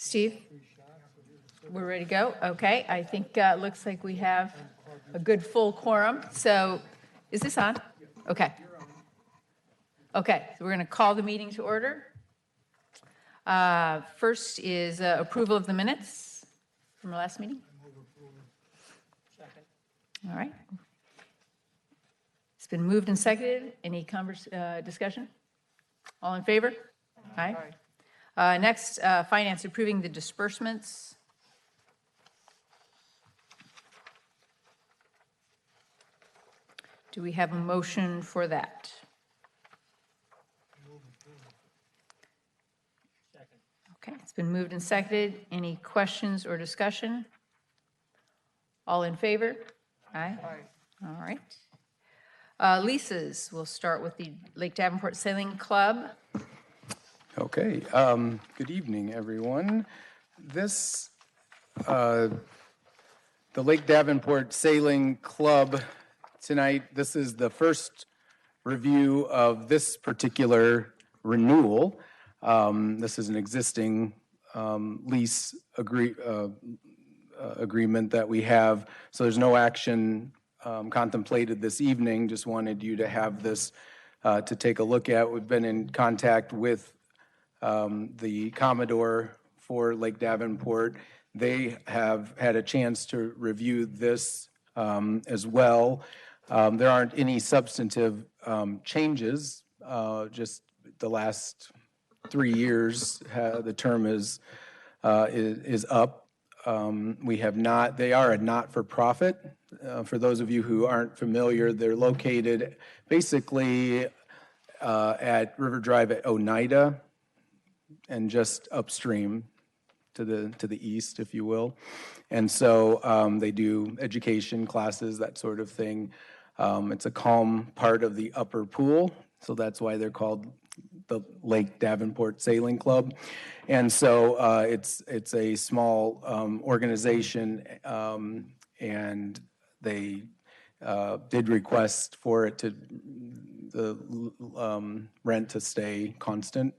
Steve? We're ready to go? Okay, I think looks like we have a good full quorum. So is this on? Okay. Okay, so we're going to call the meeting to order. First is approval of the minutes from our last meeting. All right. It's been moved and seconded. Any discussion? All in favor? Aye. Next, finance, approving the disbursements. Do we have a motion for that? Okay, it's been moved and seconded. Any questions or discussion? All in favor? Aye. All right. Leases, we'll start with the Lake Davenport Sailing Club. Okay, good evening, everyone. This, the Lake Davenport Sailing Club tonight, this is the first review of this particular renewal. This is an existing lease agreement that we have, so there's no action contemplated this evening. Just wanted you to have this to take a look at. We've been in contact with the Commodore for Lake Davenport. They have had a chance to review this as well. There aren't any substantive changes, just the last 3 years, the term is up. We have not, they are a not-for-profit. For those of you who aren't familiar, they're located basically at River Drive at Oneida and just upstream to the east, if you will. And so they do education classes, that sort of thing. It's a calm part of the upper pool, so that's why they're called the Lake Davenport Sailing Club. And so it's a small organization, and they did request for it to the rent to stay constant.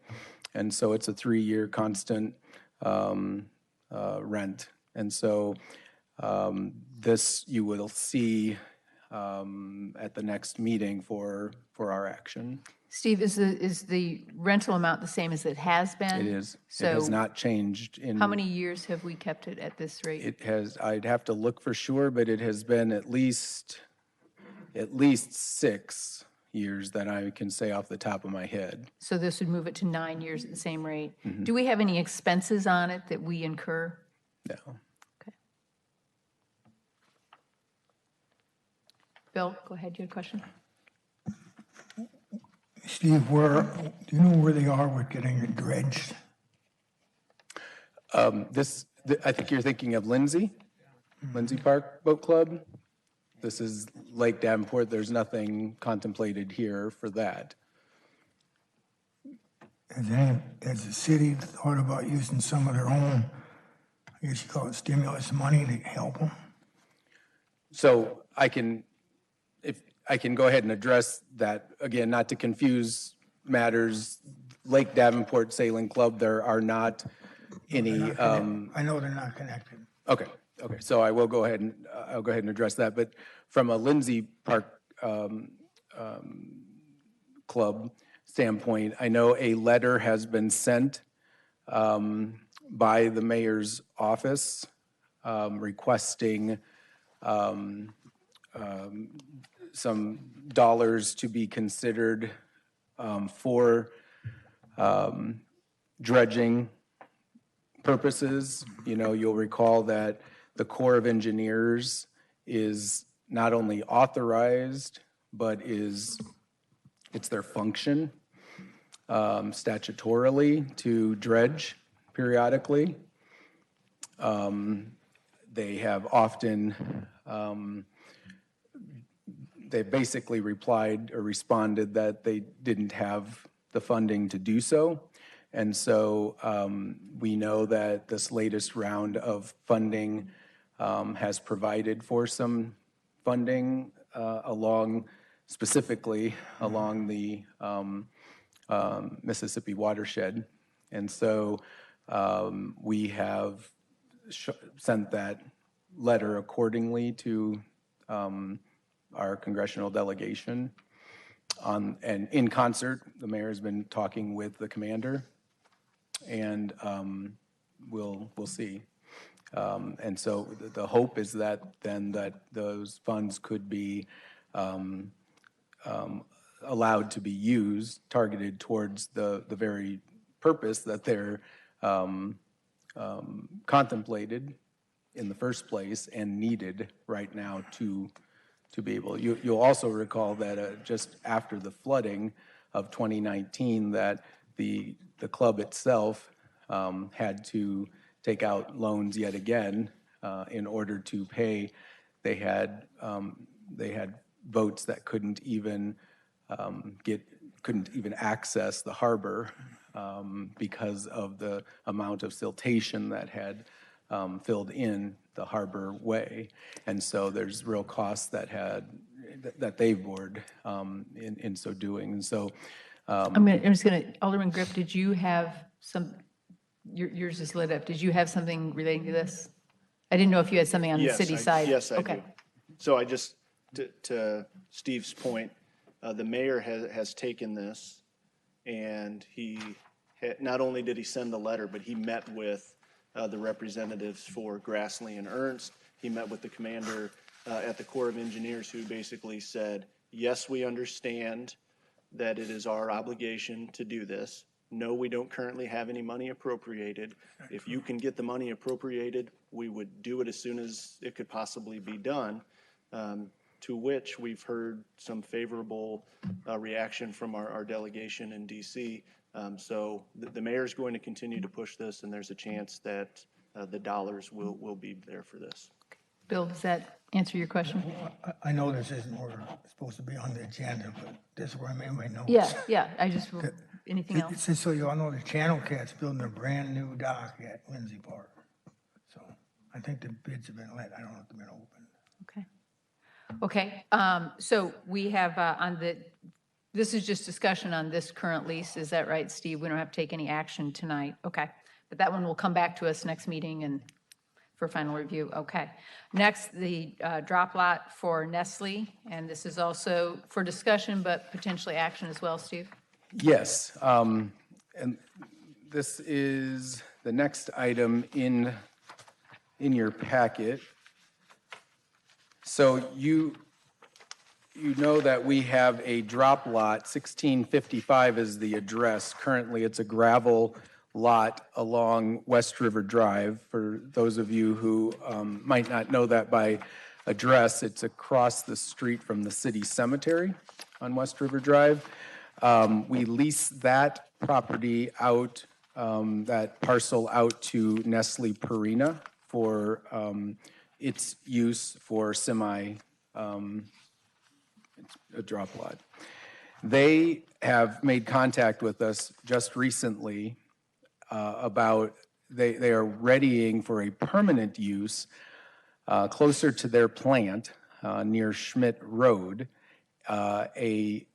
And so it's a 3-year constant rent. And so this you will see at the next meeting for our action. Steve, is the rental amount the same as it has been? It is. So it has not changed. How many years have we kept it at this rate? It has, I'd have to look for sure, but it has been at least 6 years that I can say off the top of my head. So this would move it to 9 years at the same rate. Mm-hmm. Do we have any expenses on it that we incur? No. Okay. Bill, go ahead, you had a question? Steve, do you know where they are with getting it dredged? I think you're thinking of Lindsay Park Boat Club. This is Lake Davenport. There's nothing contemplated here for that. Has the city thought about using some of their own, I guess you call it stimulus money, to help them? So I can go ahead and address that. Again, not to confuse matters. Lake Davenport Sailing Club, there are not any. I know they're not connected. Okay. So I will go ahead and address that. But from a Lindsay Park Club standpoint, I know a letter has been sent by the mayor's office requesting some dollars to be considered for dredging purposes. You know, you'll recall that the Corps of Engineers is not only authorized, but it's their function statutorily to dredge periodically. They have often they basically replied or responded that they didn't have the funding to do so. And so we know that this latest round of funding has provided for some funding specifically along the Mississippi watershed. And so We have sent that letter accordingly to our congressional delegation. And in concert, the mayor has been talking with the commander, and we'll see. And so the hope is that then that those funds could be allowed to be used, targeted towards the very purpose that they're contemplated in the first place and needed right now to be able. You'll also recall that just after the flooding of 2019, that the club itself had to take out loans yet again in order to pay. They had boats that couldn't even access the harbor because of the amount of siltation that had filled in the harbor way. And so there's real costs that they bored in so doing. And so I'm just going to, Alderman Griff, did you have some, yours is lit up. Did you have something relating to this? I didn't know if you had something on the city side. Yes, I Okay. do. So I just, to Steve's point, the mayor has taken this, and not only did he send the letter, but he met with the representatives for Grassley and Ernst. He met with the commander at the Corps of Engineers, who basically said, yes, we understand that it is our obligation to do this. No, we don't currently have any money appropriated. If you can get the money appropriated, we would do it as soon as it could possibly be done, to which we've heard some favorable reaction from our delegation in D.C. So the mayor's going to continue to push this, and there's a chance that the dollars will be there for this. Bill, does that answer your question? I know this isn't where it's supposed to be on the agenda, but this is where I made my notes. Yeah, I just, anything else? Just so you all know, the Channel Cat's building a brand-new dock at Lindsay Park. So I think the bids have been let. I don't know if they've been opened. Okay, so we have this is just discussion on this current lease, is that right, Steve? We don't have to take any action tonight, okay. But that one will come back to us next meeting and for final review, okay. Next, the drop lot for Nestle, and this is also for discussion, but potentially action as well, Steve? yes, and this is the next item in your packet. So you know that we have a drop lot, 1655 is the address. Currently, it's a gravel lot along West River Drive. For those of you who might not know that by address, it's across the street from the city cemetery on West River Drive. We lease that property out, that parcel out to Nestle Purina for its use for a drop lot. They have made contact with us just recently about they are readying for a permanent use closer to their plant near Schmidt Road, a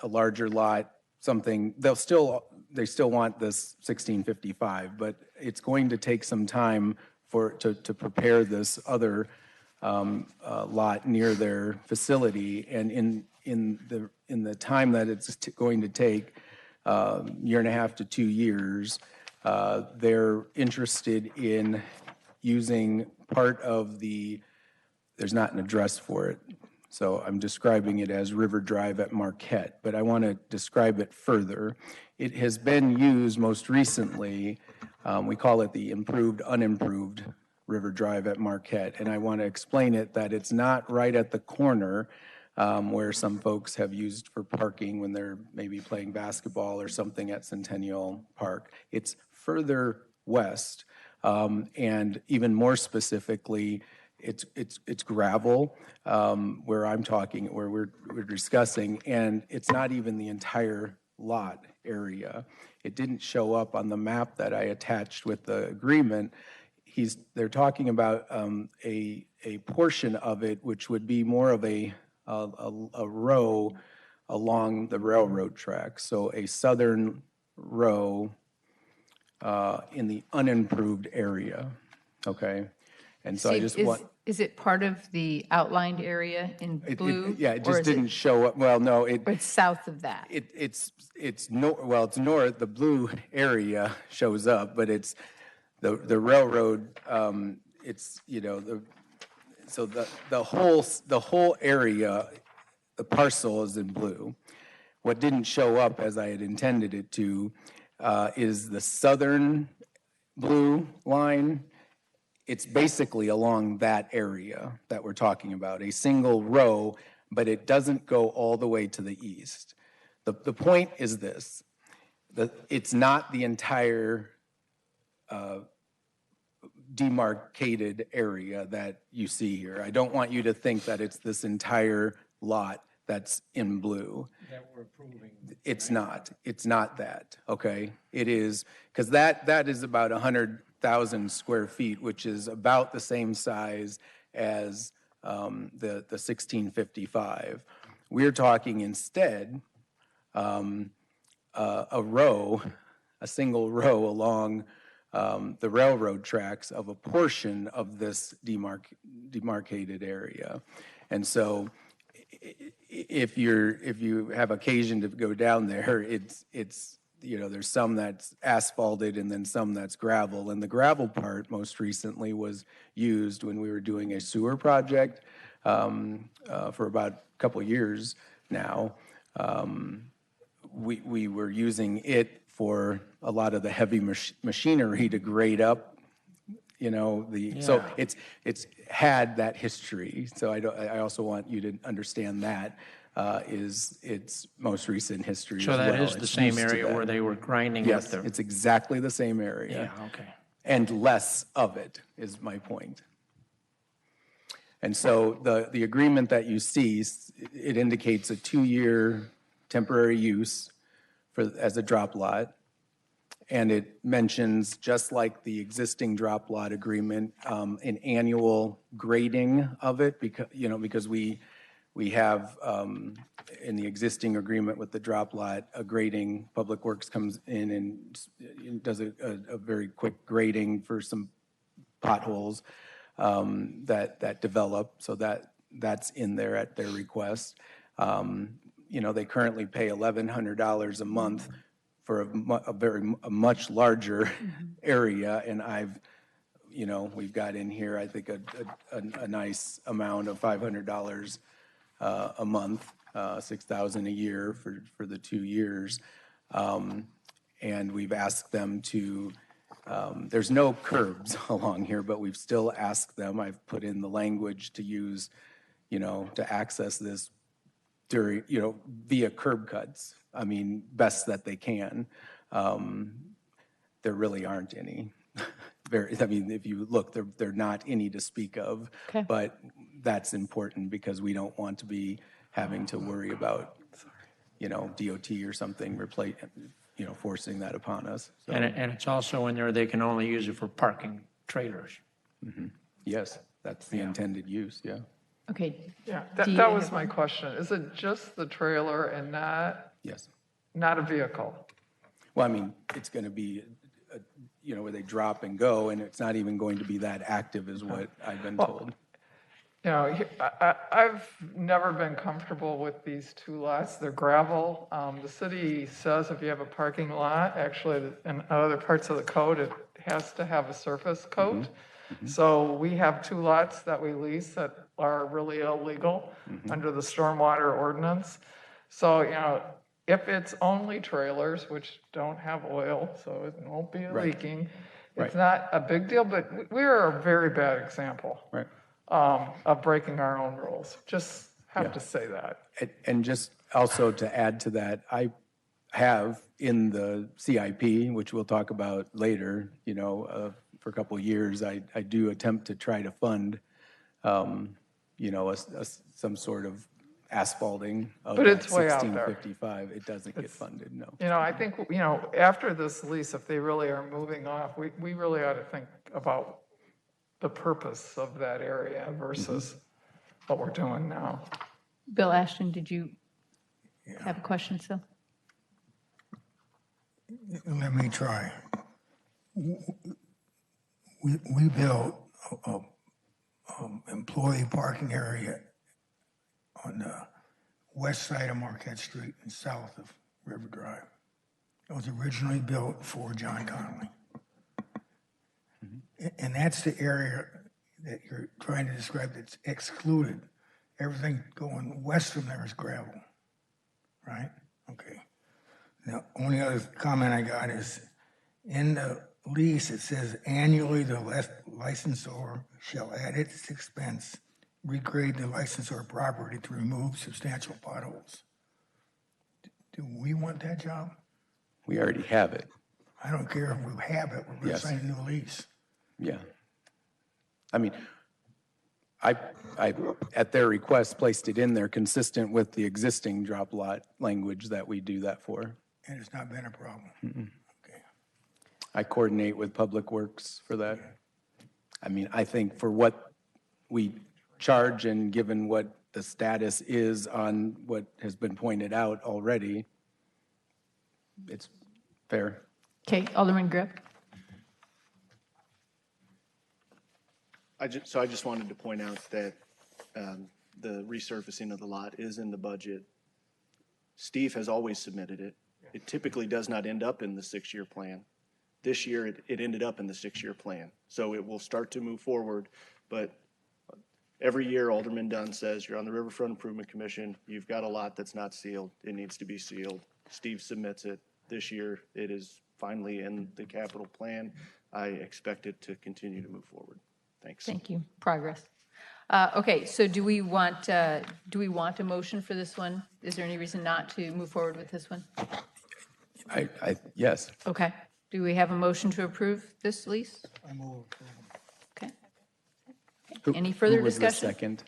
larger lot, something they still want this 1655, but it's going to take some time to prepare this other lot near their facility, and in the time that it's going to take, year and a half to 2 years, they're interested in using part of there's not an address for it, so I'm describing it as River Drive at Marquette, but I want to describe it further. It has been used most recently, we call it the unimproved River Drive at Marquette, and I want to explain it that it's not right at the corner where some folks have used for parking when they're maybe playing basketball or something at Centennial Park. It's further west, and even more specifically, it's gravel where we're discussing, and it's not even the entire lot area. It didn't show up on the map that I attached with the agreement. They're talking about a portion of it, which would be more of a row along the railroad track. So a southern row in the unimproved area, okay? And so I Steve, just want. is it part of the outlined area in blue? Yeah, it or just is didn't show up, well, no, Or it's south of that? it's north, the blue area shows up, but it's the railroad, it's, so the whole area, the parcel is in blue. What didn't show up as I had intended it to is the southern blue line. It's basically along that area that we're talking about, a single row, but it doesn't go all the way to the east. The point is this, it's not the entire demarcated area that you see here. I don't want you to think that it's this entire lot that's in blue. That we're approving. It's not that, okay? It is, because that is about 100,000 square feet, which is about the same size as the 1655. We're talking instead a single row along the railroad tracks of a portion of this demarcated area. And so if you have occasion to go down there, it's there's some that's asphalted and then some that's gravel. And the gravel part most recently was used when we were doing a sewer project for about a couple of years now. We were using it for a lot of the heavy machinery to grade up, so it's had that history. So I also want you to understand that is its most recent history as So well. that is the It's same used to area that. where they were grinding up Yes, the, it's exactly the same area. yeah, okay. And less of it is my point. And so the agreement that you see, it indicates a 2-year temporary use as a drop lot. And it mentions, just like the existing drop lot agreement, an annual grading of it because we have in the existing agreement with the drop lot, a grading, Public Works comes in and does a very quick grading for some potholes that develop, so that's in there at their request. They currently pay $1,100 a month for a much larger area, and we've got in here, I think, a nice amount of $500 a month, $6,000 a year for the 2 years. And we've asked them to, there's no curbs along here, but we've still asked them, I've put in the language to use, to access this during, via curb cuts. I mean, best that they can. There really aren't any. If you look, there are not any to speak of. Okay. But that's important because we don't want to be having to worry about, DOT or something forcing that upon us. So, And it's also in there, they can only use it for parking trailers. yes, that's the intended use, yeah. Okay. Yeah, Do you that was have my question. Is it just the trailer and Yes. not a vehicle? Well, I mean, it's going to be, where they drop and go, and it's not even going to be that active is what I've been told. I've never been comfortable with these two lots. They're gravel. The city says if you have a parking lot, actually, in other parts of the code, it has to have a surface coat. So we have 2 lots that we lease that are really illegal under the stormwater ordinance. So, if it's only trailers, which don't have oil, so it won't be leaking, it's not a big deal, but we're a very bad example. Right. Of breaking our own rules. Just have to say that. And just also to add to that, I have in the CIP, which we'll talk about later, for a couple of years, I do attempt to try to fund, some sort of asphalting of But that it's way out there. 1655. It doesn't get funded, no. I think, after this lease, if they really are moving off, we really ought to think about the purpose of that area versus what we're doing now. Bill Ashton, did you have a question still? Let me try. We built a employee parking area on the west side of Marquette Street and south of River Drive. It was originally built for John Connolly. And that's the area that you're trying to describe that's excluded. Everything going west from there is gravel, right? Okay. Now, only other comment I got is in the lease, it says annually the licensor shall at its expense regrade the licensor property to remove substantial potholes. Do we want that job? We already have it. I don't care if we have it, we're gonna Yes. sign a new lease. Yeah. I mean, I, at their request, placed it in there consistent with the existing drop lot language that we do that for. And it's not been a problem. Okay. I coordinate with Public Works for that. I mean, I think for what we charge and given what the status is on what has been pointed out already, it's fair. Okay, Alderman Grip. I just wanted to point out that the resurfacing of the lot is in the budget. Steve has always submitted it. It typically does not end up in the 6-year plan. This year, it ended up in the 6-year plan. So it will start to move forward, but every year Alderman Dunn says, you're on the Riverfront Improvement Commission, you've got a lot that's not sealed, it needs to be sealed. Steve submits it. This year, it is finally in the capital plan. I expect it to continue to move forward. Thanks. Thank you. Progress. Okay, so do we want a motion for this one? Is there any reason not to move forward with this one? Yes. Okay. Do we have a motion to approve this lease? I move. Okay. Who- Any further who was the discussion? second?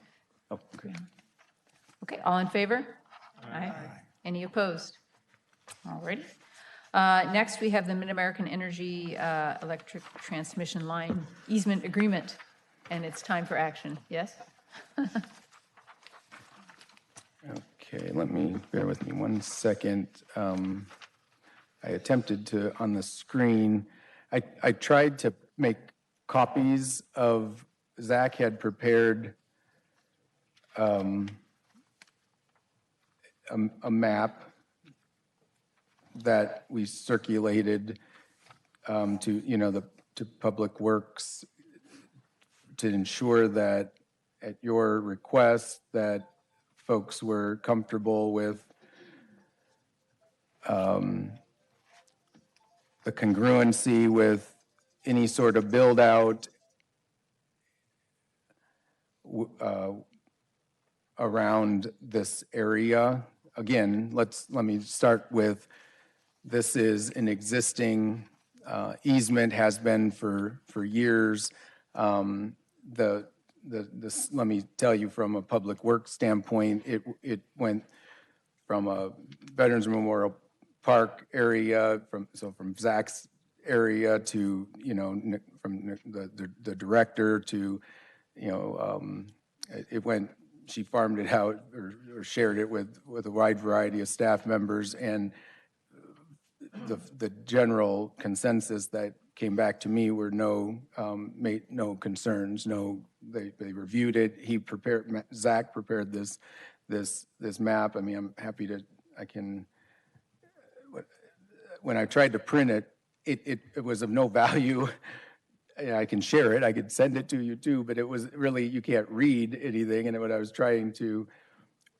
Oh, okay. Okay, all in favor? Aye. Any opposed? All righty. Next, we have the Mid-American Energy Electric Transmission Line Easement Agreement, and it's time for action, yes? Okay, bear with me 1 second. I attempted to, on the screen, I tried to make copies of, Zach had prepared a map that we circulated to Public Works to ensure that at your request that folks were comfortable with the congruency with any sort of build out around this area. Again, let me start with, this is an existing easement, has been for years. Let me tell you from a Public Works standpoint, it went from a Veterans Memorial Park area, from Zach's area to, from the director to, it went, she farmed it out or shared it with a wide variety of staff members, and the general consensus that came back to me were no concerns, they reviewed it. Zach prepared this map. I mean, I'm happy to, when I tried to print it, it was of no value. I can share it, I could send it to you too, but it was really, you can't read anything. And what I was trying to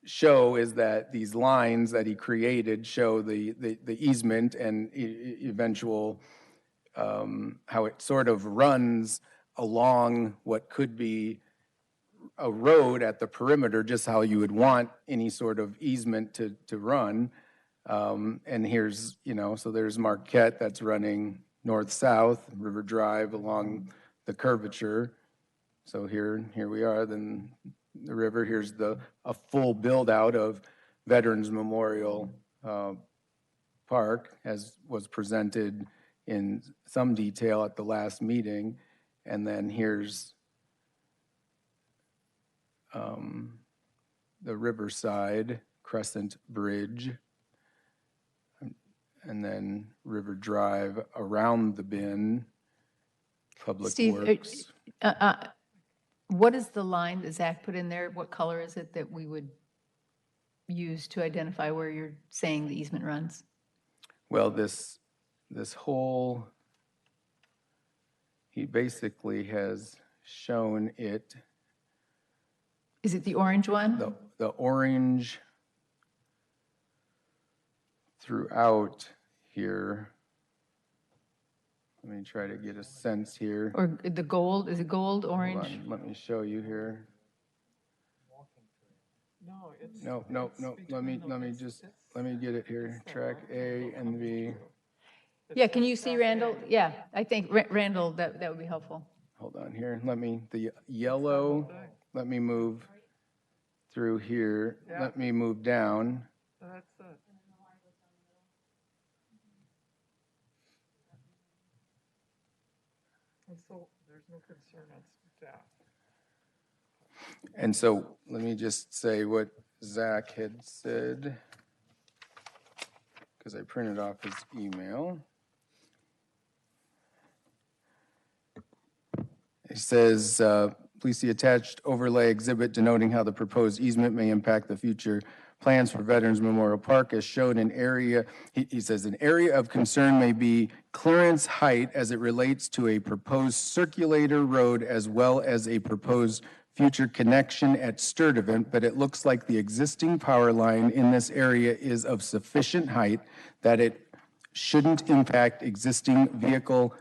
show is that these lines that he created show the easement and eventual, how it sort of runs along what could be a road at the perimeter, just how you would want any sort of easement to run. And here's, so there's Marquette that's running north-south, River Drive along the curvature. So here we are, then the river, here's a full build-out of Veterans Memorial Park, as was presented in some detail at the last meeting. And then here's the Riverside Crescent Bridge. and then River Drive around the bin, Public Steve, Works. what is the line that Zach put in there? What color is it that we would use to identify where you're saying the easement runs? Well, this whole, he basically has shown it, Is it the orange one? the orange throughout here. Let me try to get a sense here. Or the gold, is it gold, Hold orange? on, let me show you here. No, it's. No, let me get it here. Track A and B. Yeah, can you see Randall? Yeah, I think Randall, that would be helpful. Hold on here. The yellow, let me move through here. Yeah. Let me move down. That's it. And so there's no concern on staff. And so let me just say what Zach had said, because I printed off his email. He says, please see attached overlay exhibit denoting how the proposed easement may impact the future plans for Veterans Memorial Park as shown in area. He says an area of concern may be clearance height as it relates to a proposed circulator road as well as a proposed future connection at Sturtevant, but it looks like the existing power line in this area is of sufficient height that it shouldn't impact existing vehicle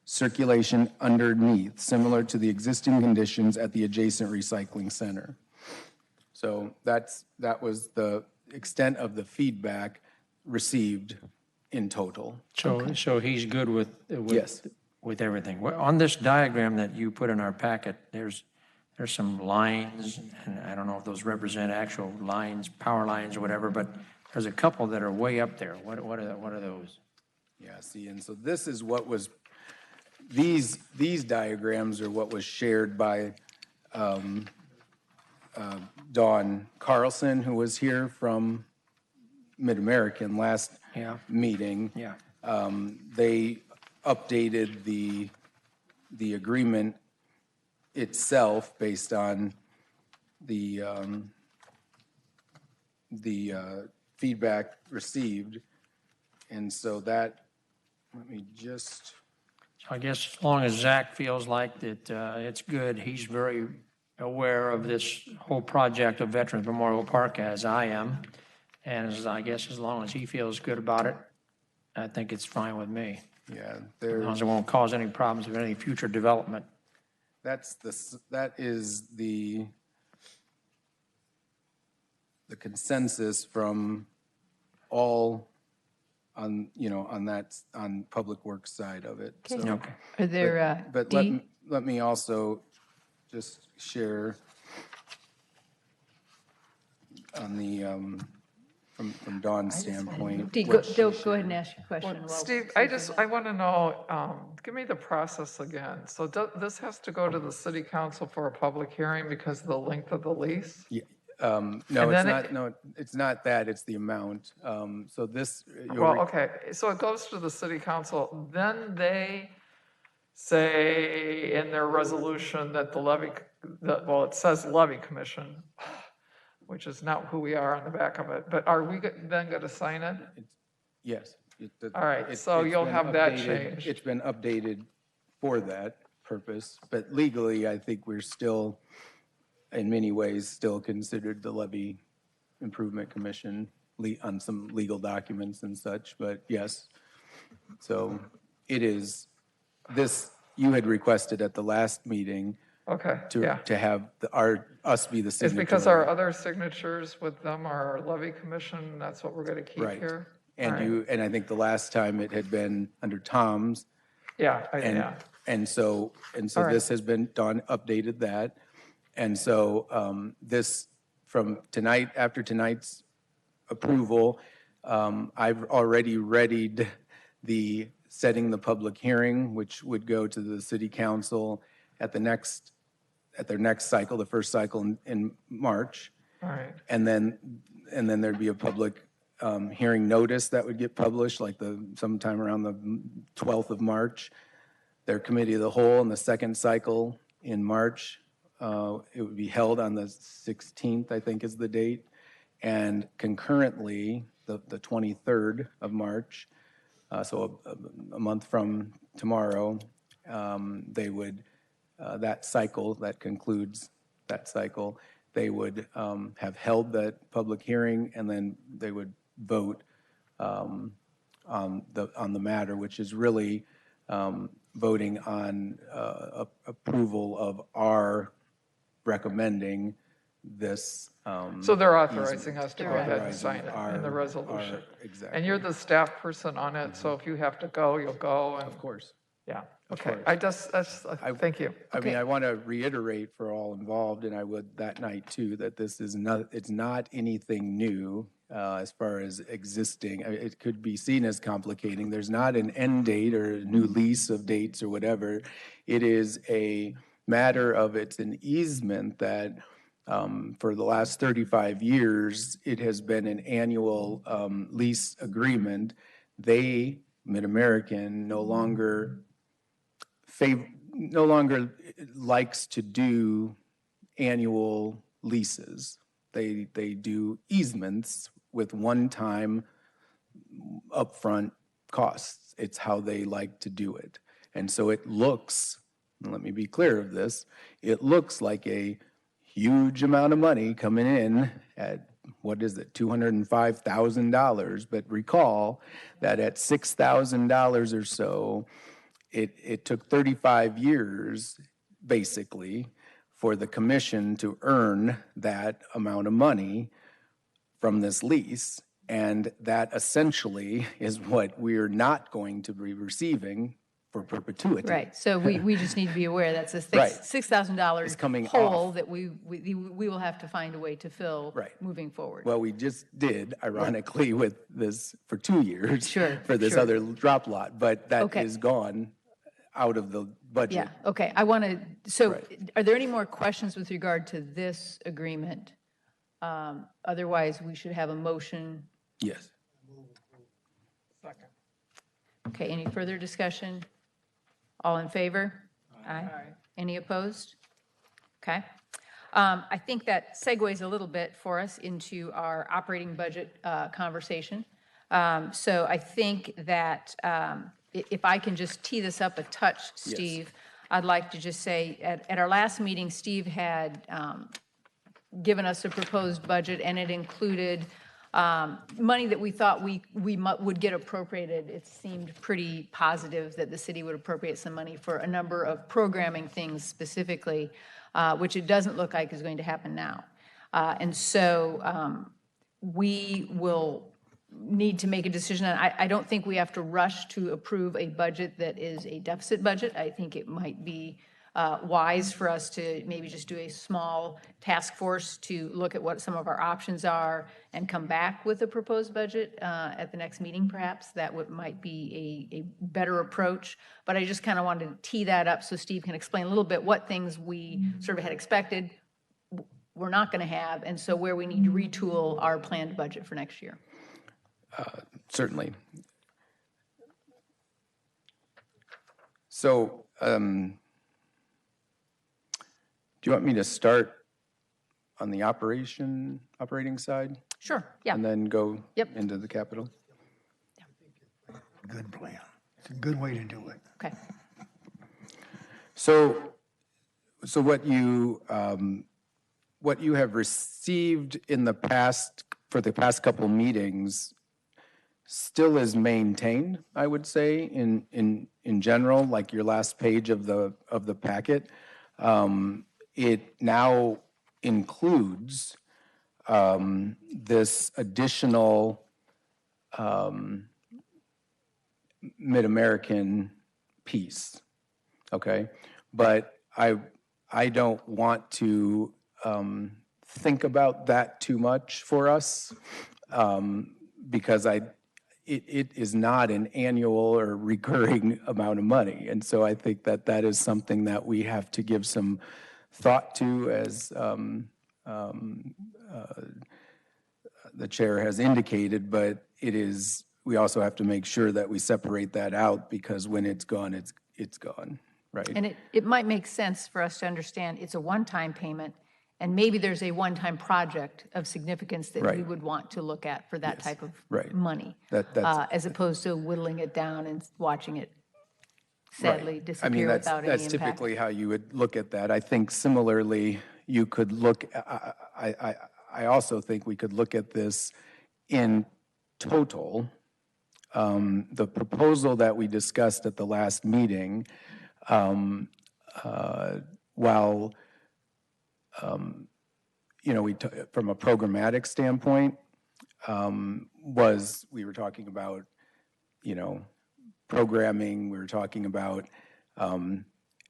circulation underneath, similar to the existing conditions at the adjacent recycling center. So that was the extent of the feedback received in total. So he's good with Yes. with everything. Well, on this diagram that you put in our packet, there's some lines, and I don't know if those represent actual lines, power lines or whatever, but there's a couple that are way up there. What are those? Yeah, see, and so this is what was, these diagrams are what was shared by Dawn Carlson, who was here from Mid-American last Yeah. meeting. Yeah. They updated the agreement itself based on the feedback received. And so that, let me just, So I guess as long as Zach feels like that it's good, he's very aware of this whole project of Veterans Memorial Park, as I am. And I guess as long as he feels good about it, I think it's fine with me. yeah, As long as it won't cause any problems with any future development. that is the consensus from all on, on Public Works side of it. So, Okay. Are there, but D? let me also just share on the, from Dawn's standpoint. D, what go she ahead and shared. ask your question. while Steve, Susan I want to know, give me the process again. So this has to go to the city council for a public hearing because of the length of the lease? Yeah, And no, it's then not, no, it's not that, it's the amount. So this, Well, okay, so it goes to the city council, then they say in their resolution that the levy, well, it says levy commission, which is not who we are on the back of it, but are we then going to sign it? yes. All right, so you'll been have that updated- changed. It's been updated for that purpose, but legally, I think we're still, in many ways, still considered the Levy Improvement Commission on some legal documents and such, but yes. So it is, this, you had requested at the last meeting Okay, yeah. to have us be the It's signatory. because our other signatures with them are levy commission, that's what we're going to keep Right. here? And All right. and I think the last time it had been under Tom's, Yeah, And, yeah, and so All right. this has been done, updated that. And so this, from tonight, after tonight's approval, I've already readied the, setting the public hearing, which would go to the city council at their next cycle, the first cycle in March. all right. And then there'd be a public hearing notice that would get published, like sometime around the 12th of March. Their committee of the whole in the second cycle in March. It would be held on the 16th, I think is the date. And concurrently, the 23rd of March, so a month from tomorrow, they would, that cycle, that concludes that cycle, they would have held that public hearing, and then they would vote on the matter, which is really voting on approval of our recommending this. So they're authorizing us to go ahead and Authorizing sign it in the resolution. Exactly. And you're the staff person on it, so if you have to go, you'll go. And Of course. yeah, okay. course. Thank you. I mean, Okay. I want to reiterate for all involved, and I would that night too, that this is not, it's not anything new as far as existing. It could be seen as complicating. There's not an end date or a new lease of dates or whatever. It is a matter of, it's an easement that for the last 35 years, it has been an annual lease agreement. They, Mid-American, no longer likes to do annual leases. They do easements with one-time upfront costs. It's how they like to do it. And so it looks, and let me be clear of this, it looks like a huge amount of money coming in at, what is it, $205,000. But recall that at $6,000 or so, it took 35 years, basically, for the commission to earn that amount of money from this lease. And that essentially is what we're not going to be receiving for perpetuity. Right, so we just need to be aware that's a Right. $6,000 It's coming hole off. that we will have to find a way to fill Right. moving forward. Well, we just did, ironically, with this for 2 years. Sure, For this sure. other drop lot, but that Okay. is gone out of the budget. Yeah, okay, I want to, so Right. are there any more questions with regard to this agreement? Otherwise, we should have a motion. Yes. Okay, any further discussion? All in favor? Aye. Any opposed? Okay. I think that segues a little bit for us into our operating budget conversation. So I think that if I can just tee this up a touch, Steve, I'd like to just say, at our last meeting, Steve had given us a proposed budget, and it included money that we thought we would get appropriated. It seemed pretty positive that the city would appropriate some money for a number of programming things specifically, which it doesn't look like is going to happen now. And so we will need to make a decision. I don't think we have to rush to approve a budget that is a deficit budget. I think it might be wise for us to maybe just do a small task force to look at what some of our options are and come back with a proposed budget at the next meeting, perhaps. That might be a better approach. But I just kind of wanted to tee that up so Steve can explain a little bit what things we sort of had expected we're not going to have, and so where we need to retool our planned budget for next year. Certainly. So, do you want me to start on the operating side Sure, yeah. and then go Yep. into the capital? Good plan. It's a good way to do it. Okay. So what you have received in the past, for the past couple meetings, still is maintained, I would say, in general, like your last page of the packet. It now includes this additional Mid-American piece, okay? But I don't want to think about that too much for us because it is not an annual or recurring amount of money. And so I think that is something that we have to give some thought to as the chair has indicated, but it is, we also have to make sure that we separate that out, because when it's gone, it's gone, right? And it might make sense for us to understand it's a one-time payment, and maybe there's a one-time project of significance that we Right. would want to look at for that type of right. money. That's- As opposed to whittling it down and watching it Right. sadly I mean, disappear without any that's impact. typically how you would look at that. I think similarly, you could look, I also think we could look at this in total. The proposal that we discussed at the last meeting, while, from a programmatic standpoint, we were talking about, programming, we were talking about,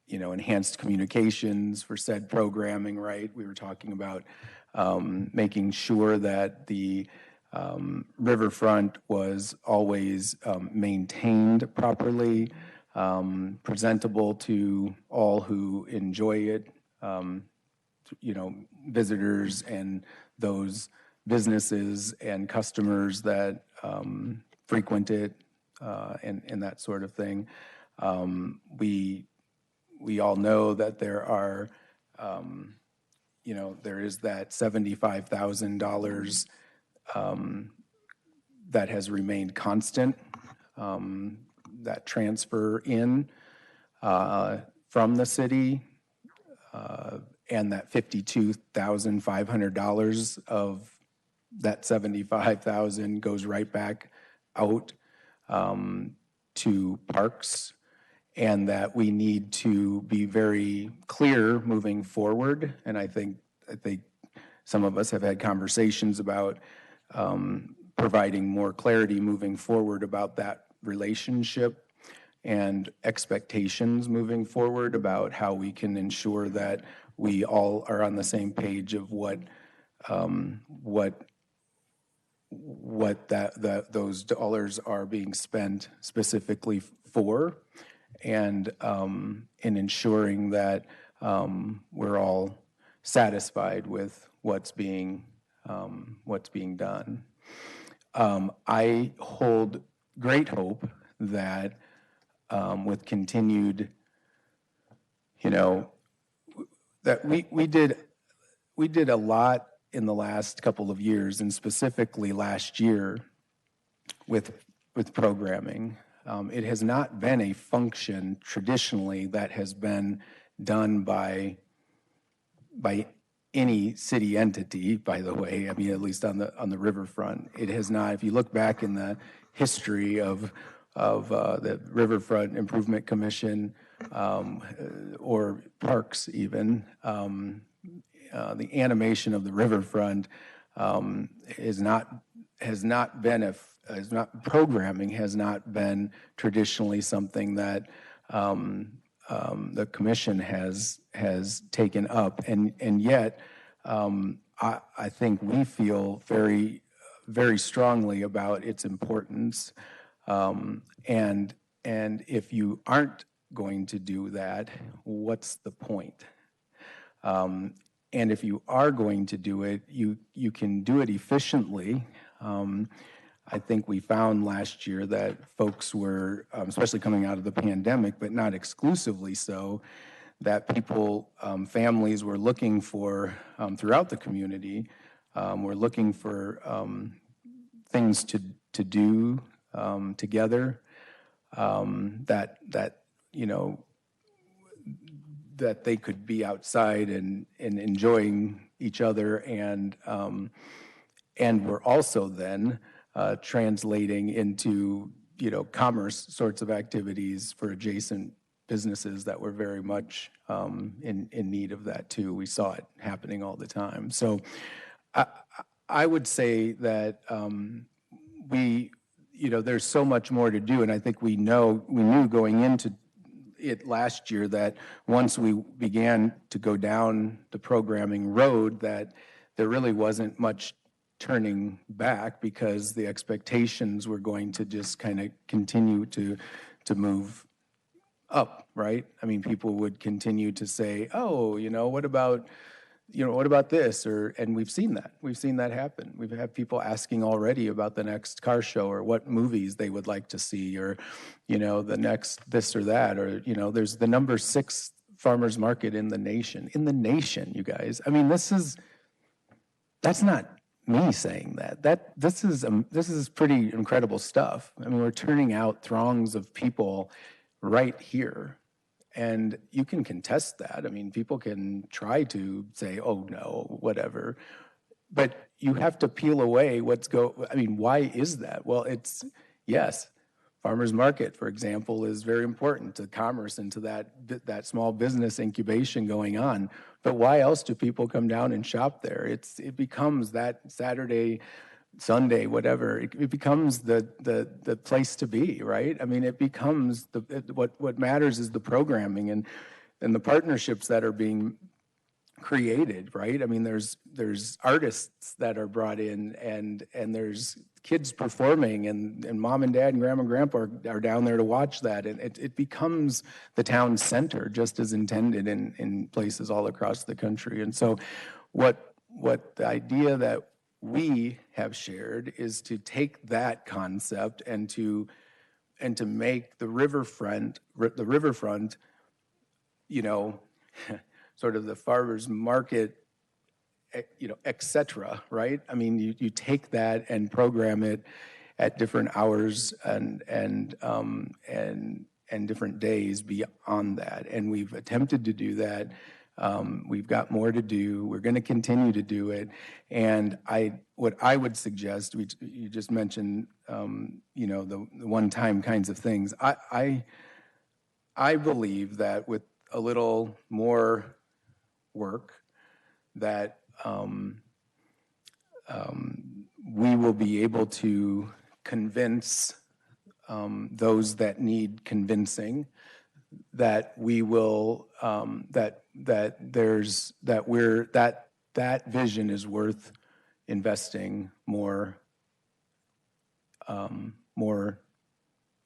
enhanced communications for said programming, right? We were talking about making sure that the Riverfront was always maintained properly, presentable to all who enjoy it, visitors and those businesses and customers that frequent it, and that sort of thing. We all know that there are, there is that $75,000 that has remained constant, that transfer in from the city, and that $52,500 of that $75,000 goes right back out to parks, and that we need to be very clear moving forward. And I think some of us have had conversations about providing more clarity moving forward about that relationship and expectations moving forward about how we can ensure that we all are on the same page of what those dollars are being spent specifically for, and in ensuring that we're all satisfied with what's being done. I hold great hope that with continued, that we did a lot in the last couple of years, and specifically last year with programming. It has not been a function traditionally that has been done by any city entity, by the way. I mean, at least on the riverfront, it has not. If you look back in the history of the Riverfront Improvement Commission, or parks even, the animation of the riverfront programming has not been traditionally something that the commission has taken up, and yet I think we feel very, very strongly about its importance, and if you aren't going to do that, what's the point? And if you are going to do it, you can do it efficiently. I think we found last year that folks were, especially coming out of the pandemic, but not exclusively so, that people, families were looking for, throughout the community, were looking for things to do together, that they could be outside and enjoying each other, and we're also then translating into commerce sorts of activities for adjacent businesses that were very much in need of that too. We saw it happening all the time. So I would say that there's so much more to do, and I think we knew going into it last year that once we began to go down the programming road, that there really wasn't much turning back, because the expectations were going to just kind of continue to move up, right? I mean, people would continue to say, oh, what about what about this? And we've seen that. We've seen that happen. We've had people asking already about the next car show or what movies they would like to see or, the next this or that. Or, there's the number 6 farmers market in the nation. In the nation, you guys. I mean, that's not me saying that. This is pretty incredible stuff. I mean, we're turning out throngs of people right here. And you can contest that. I mean, people can try to say, oh, no, whatever. But you have to peel away why is that? Well, yes, farmers market, for example, is very important to commerce and to that small business incubation going on. But why else do people come down and shop there? It becomes that Saturday, Sunday, whatever, it becomes the place to be, right? I mean, it becomes what matters is the programming and the partnerships that are being created, right? I mean, there's artists that are brought in and there's kids performing and mom and dad and grandma and grandpa are down there to watch that. And it becomes the town center just as intended in places all across the country. And so what the idea that we have shared is to take that concept and to make the riverfront, sort of the farmers market, et cetera, right? I mean, you take that and program it at different hours and different days beyond that. And we've attempted to do that. We've got more to do. We're going to continue to do it. And what I would suggest, you just mentioned, the one-time kinds of things. I believe that with a little more work, that we will be able to convince those that need convincing that we will that vision is worth investing more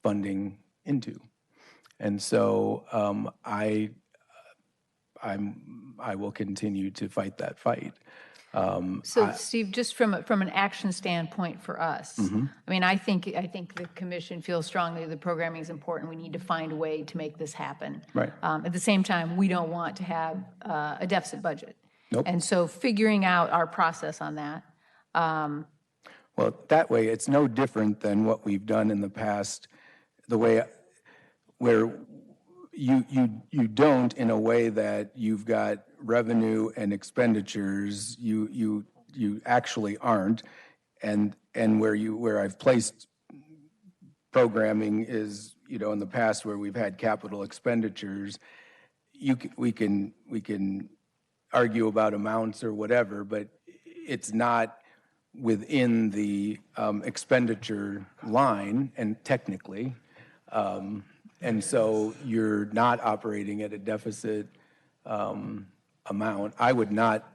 funding into. And so I will continue to fight that fight. So Steve, just from an action standpoint for us, I mean, I think the commission feels strongly the programming is important. We need to find a way to make this happen. Right. At the same time, we don't want to have a deficit budget. Nope. And so figuring out our process on that. Well, that way, it's no different than what we've done in the past, the way where you don't in a way that you've got revenue and expenditures, you actually aren't, and where I've placed programming is, in the past where we've had capital expenditures, we can argue about amounts or whatever, but it's not within the expenditure line, and technically. And so you're not operating at a deficit amount. I would not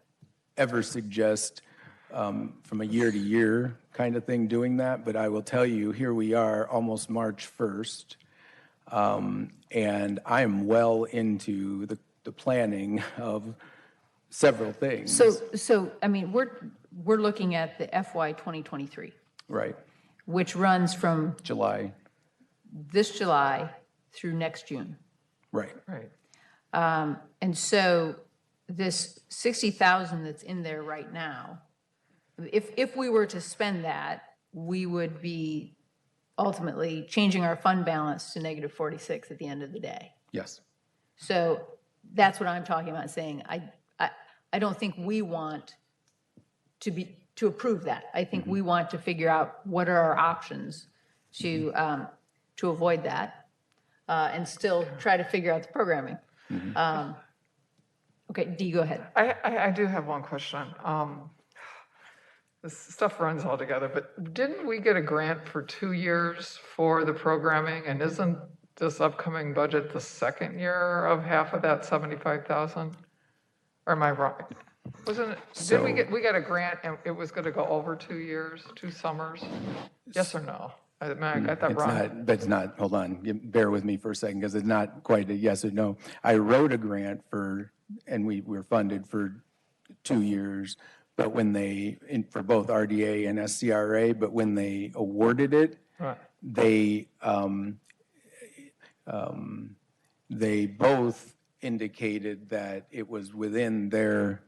ever suggest from a year-to-year kind of thing doing that, but I will tell you, here we are almost March 1st, and I am well into the planning of several things. So I mean, we're looking at the FY 2023, Right, which runs from July, this July through next June. right. Right. And so this 60,000 that's in there right now, if we were to spend that, we would be ultimately changing our fund balance to negative 46 at the end of the day. Yes. So that's what I'm talking about, saying I don't think we want to approve that. I think we want to figure out what are our options to avoid that. And still try to figure out the programming. Okay, Dee, go ahead. I do have one question. This stuff runs all together, but didn't we get a grant for 2 years for the programming? And isn't this upcoming budget the second year of half of that 75,000? Or am I wrong? Wasn't it, So- we got a grant and it was gonna go over 2 years, 2 summers? Yes or no? I got that wrong. It's not, hold on, bear with me for a second, because it's not quite a yes or no. I wrote a grant and we were funded for 2 years, but when they, for both RDA and SCRA, but when they awarded it, Right. they both indicated that it was within their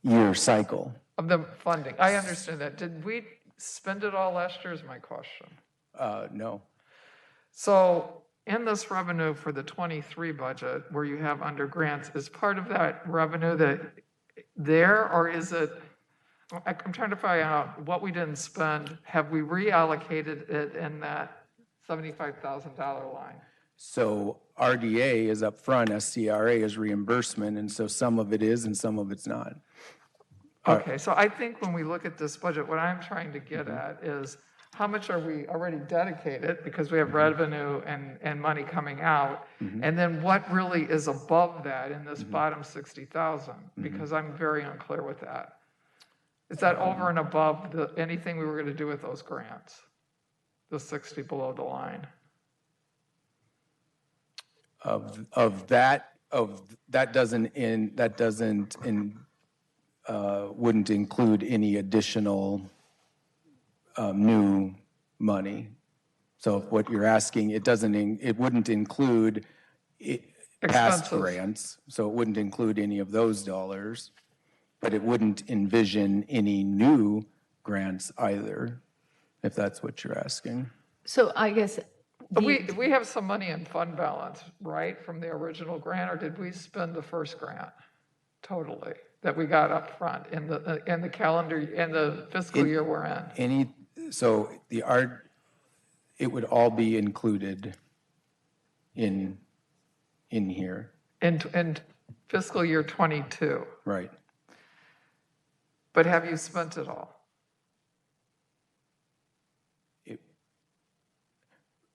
year cycle. Of the funding. I understand that. Did we spend it all last year is my question. No. So in this revenue for the 23 budget, where you have under grants, is part of that revenue that there, or is it, I'm trying to find out what we didn't spend, have we reallocated it in that $75,000 line? So RDA is upfront, SCRA is reimbursement, and so some of it is and some of it's not. Okay, so I think when we look at this budget, what I'm trying to get at is how much are we already dedicated, because we have revenue and money coming out, and then what really is above that in this bottom 60,000? Because I'm very unclear with that. Is that over and above anything we were going to do with those grants? The 60 below the line? Wouldn't include any additional new money. So if what you're asking, it wouldn't include past Expenses. grants, so it wouldn't include any of those dollars, but it wouldn't envision any new grants either, if that's what you're asking. So I guess, We have some money in fund balance, right, from the original grant, or did we spend the first grant totally that we got up front in the calendar, in the fiscal year we're in? It would all be included in here, In fiscal year 22, right? but have you spent it all?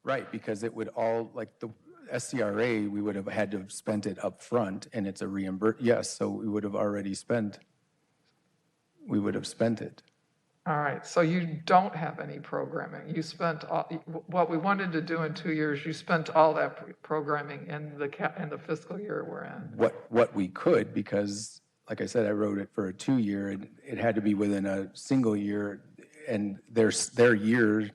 Right, because it would all, like the SCRA, we would have had to have spent it up front, and it's a yes, so we would have spent it. All right, so you don't have any programming. You spent what we wanted to do in 2 years, you spent all that programming in the fiscal year we're in. What we could, because, like I said, I wrote it for a 2-year, and it had to be within a single year, and their year.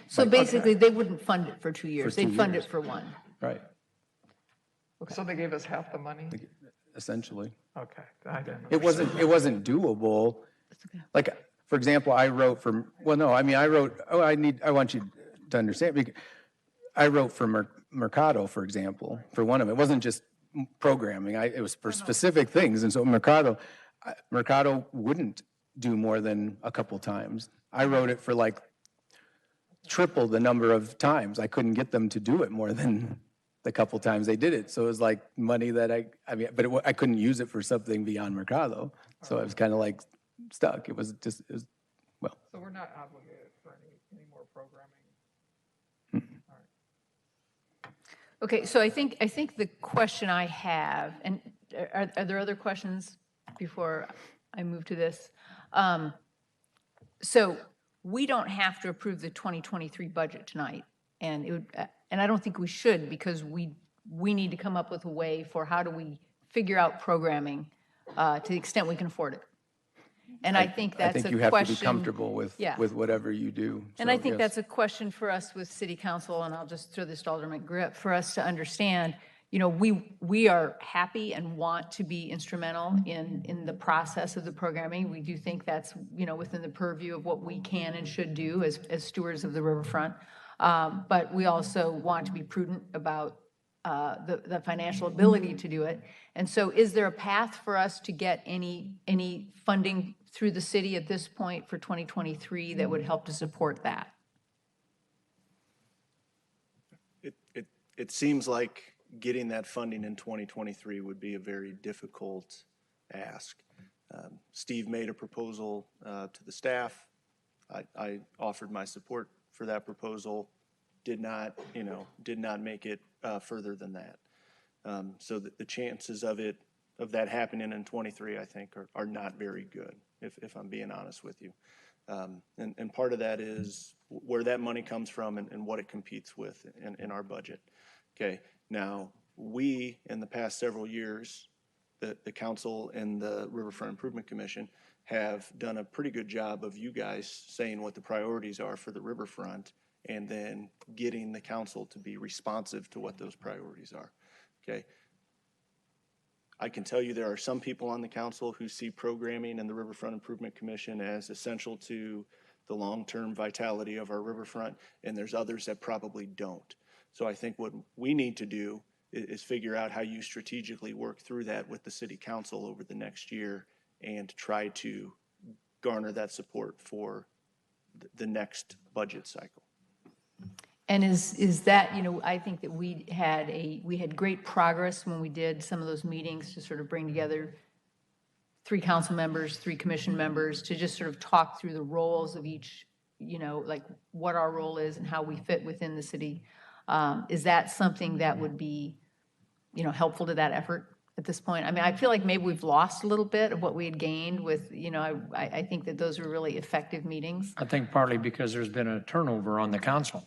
so basically, they wouldn't fund it for 2 years. For 2 They'd fund years. it for 1. Right, So they gave us half the money? essentially. Okay, I didn't. It wasn't doable. Like, for example, I want you to understand, because I wrote for Mercado, for example, for one of them. It wasn't just programming, it was for specific things, and so Mercado wouldn't do more than a couple times. I wrote it for like triple the number of times. I couldn't get them to do it more than the couple times they did it. So it was like money that I couldn't use it for something beyond Mercado. So I was kind of like stuck. It was. So we're not obligated for any more programming? All right. Okay, so I think the question I have, and are there other questions before I move to this? So we don't have to approve the 2023 budget tonight, and I don't think we should, because we need to come up with a way for how do we figure out programming to the extent we can afford it. And I think that's a question. I think you have to be comfortable with Yeah. whatever you do. And So, I think yes. that's a question for us with city council, and I'll just throw this to Alderman Grip, for us to understand, we are happy and want to be instrumental in the process of the programming. We do think that's, within the purview of what we can and should do as stewards of the riverfront. But we also want to be prudent about the financial ability to do it. And so is there a path for us to get any funding through the city at this point for 2023 that would help to support that? It seems like getting that funding in 2023 would be a very difficult ask. Steve made a proposal to the staff. I offered my support for that proposal. Did not make it further than that. So the chances of that happening in 23, I think, are not very good, if I'm being honest with you. And part of that is where that money comes from and what it competes with in our budget. Okay, now we, in the past several years, the council and the Riverfront Improvement Commission have done a pretty good job of you guys saying what the priorities are for the riverfront and then getting the council to be responsive to what those priorities are, okay? I can tell you there are some people on the council who see programming and the Riverfront Improvement Commission as essential to the long-term vitality of our riverfront, and there's others that probably don't. So I think what we need to do is figure out how you strategically work through that with the city council over the next year and try to garner that support for the next budget cycle. And is that, I think that we had great progress when we did some of those meetings to sort of bring together 3 council members, 3 commission members, to just sort of talk through the roles of each, like what our role is and how we fit within the city. Is that something that would be, helpful to that effort at this point? I mean, I feel like maybe we've lost a little bit of what we had gained with, I think that those were really effective meetings. I think partly because there's been a turnover on the council.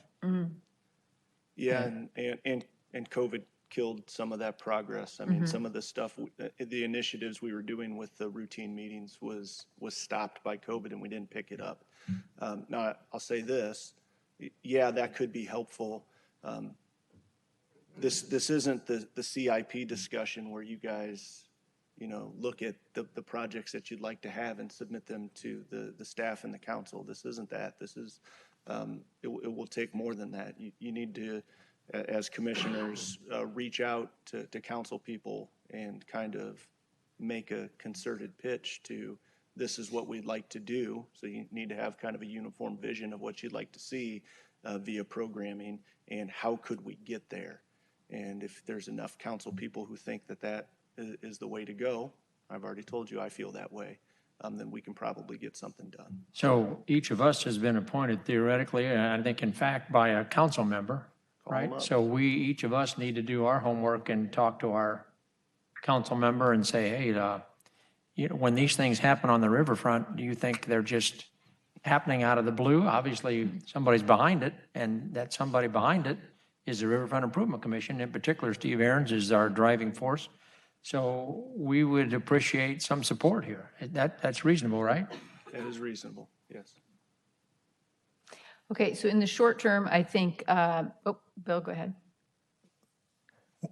Yeah, and COVID killed some of that progress. I mean, some of the stuff, the initiatives we were doing with the routine meetings was stopped by COVID, and we didn't pick it up. Now, I'll say this, yeah, that could be helpful. This isn't the CIP discussion where you guys, look at the projects that you'd like to have and submit them to the staff and the council. This isn't that. This is, it will take more than that. You need to, as commissioners, reach out to council people and kind of make a concerted pitch to, this is what we'd like to do. So you need to have kind of a uniform vision of what you'd like to see via programming and how could we get there. And if there's enough council people who think that that is the way to go, I've already told you I feel that way, then we can probably get something done. So each of us has been appointed theoretically, and I think in fact by a council member, right? So each of us need to do our homework and talk to our council member and say, hey, when these things happen on the riverfront, do you think they're just happening out of the blue? Obviously, somebody's behind it, and that somebody behind it is the Riverfront Improvement Commission. In particular, Steve Aarons is our driving force. So we would appreciate some support here. That's reasonable, right? That is reasonable, yes. Okay, so in the short term, I think, Bill, go ahead.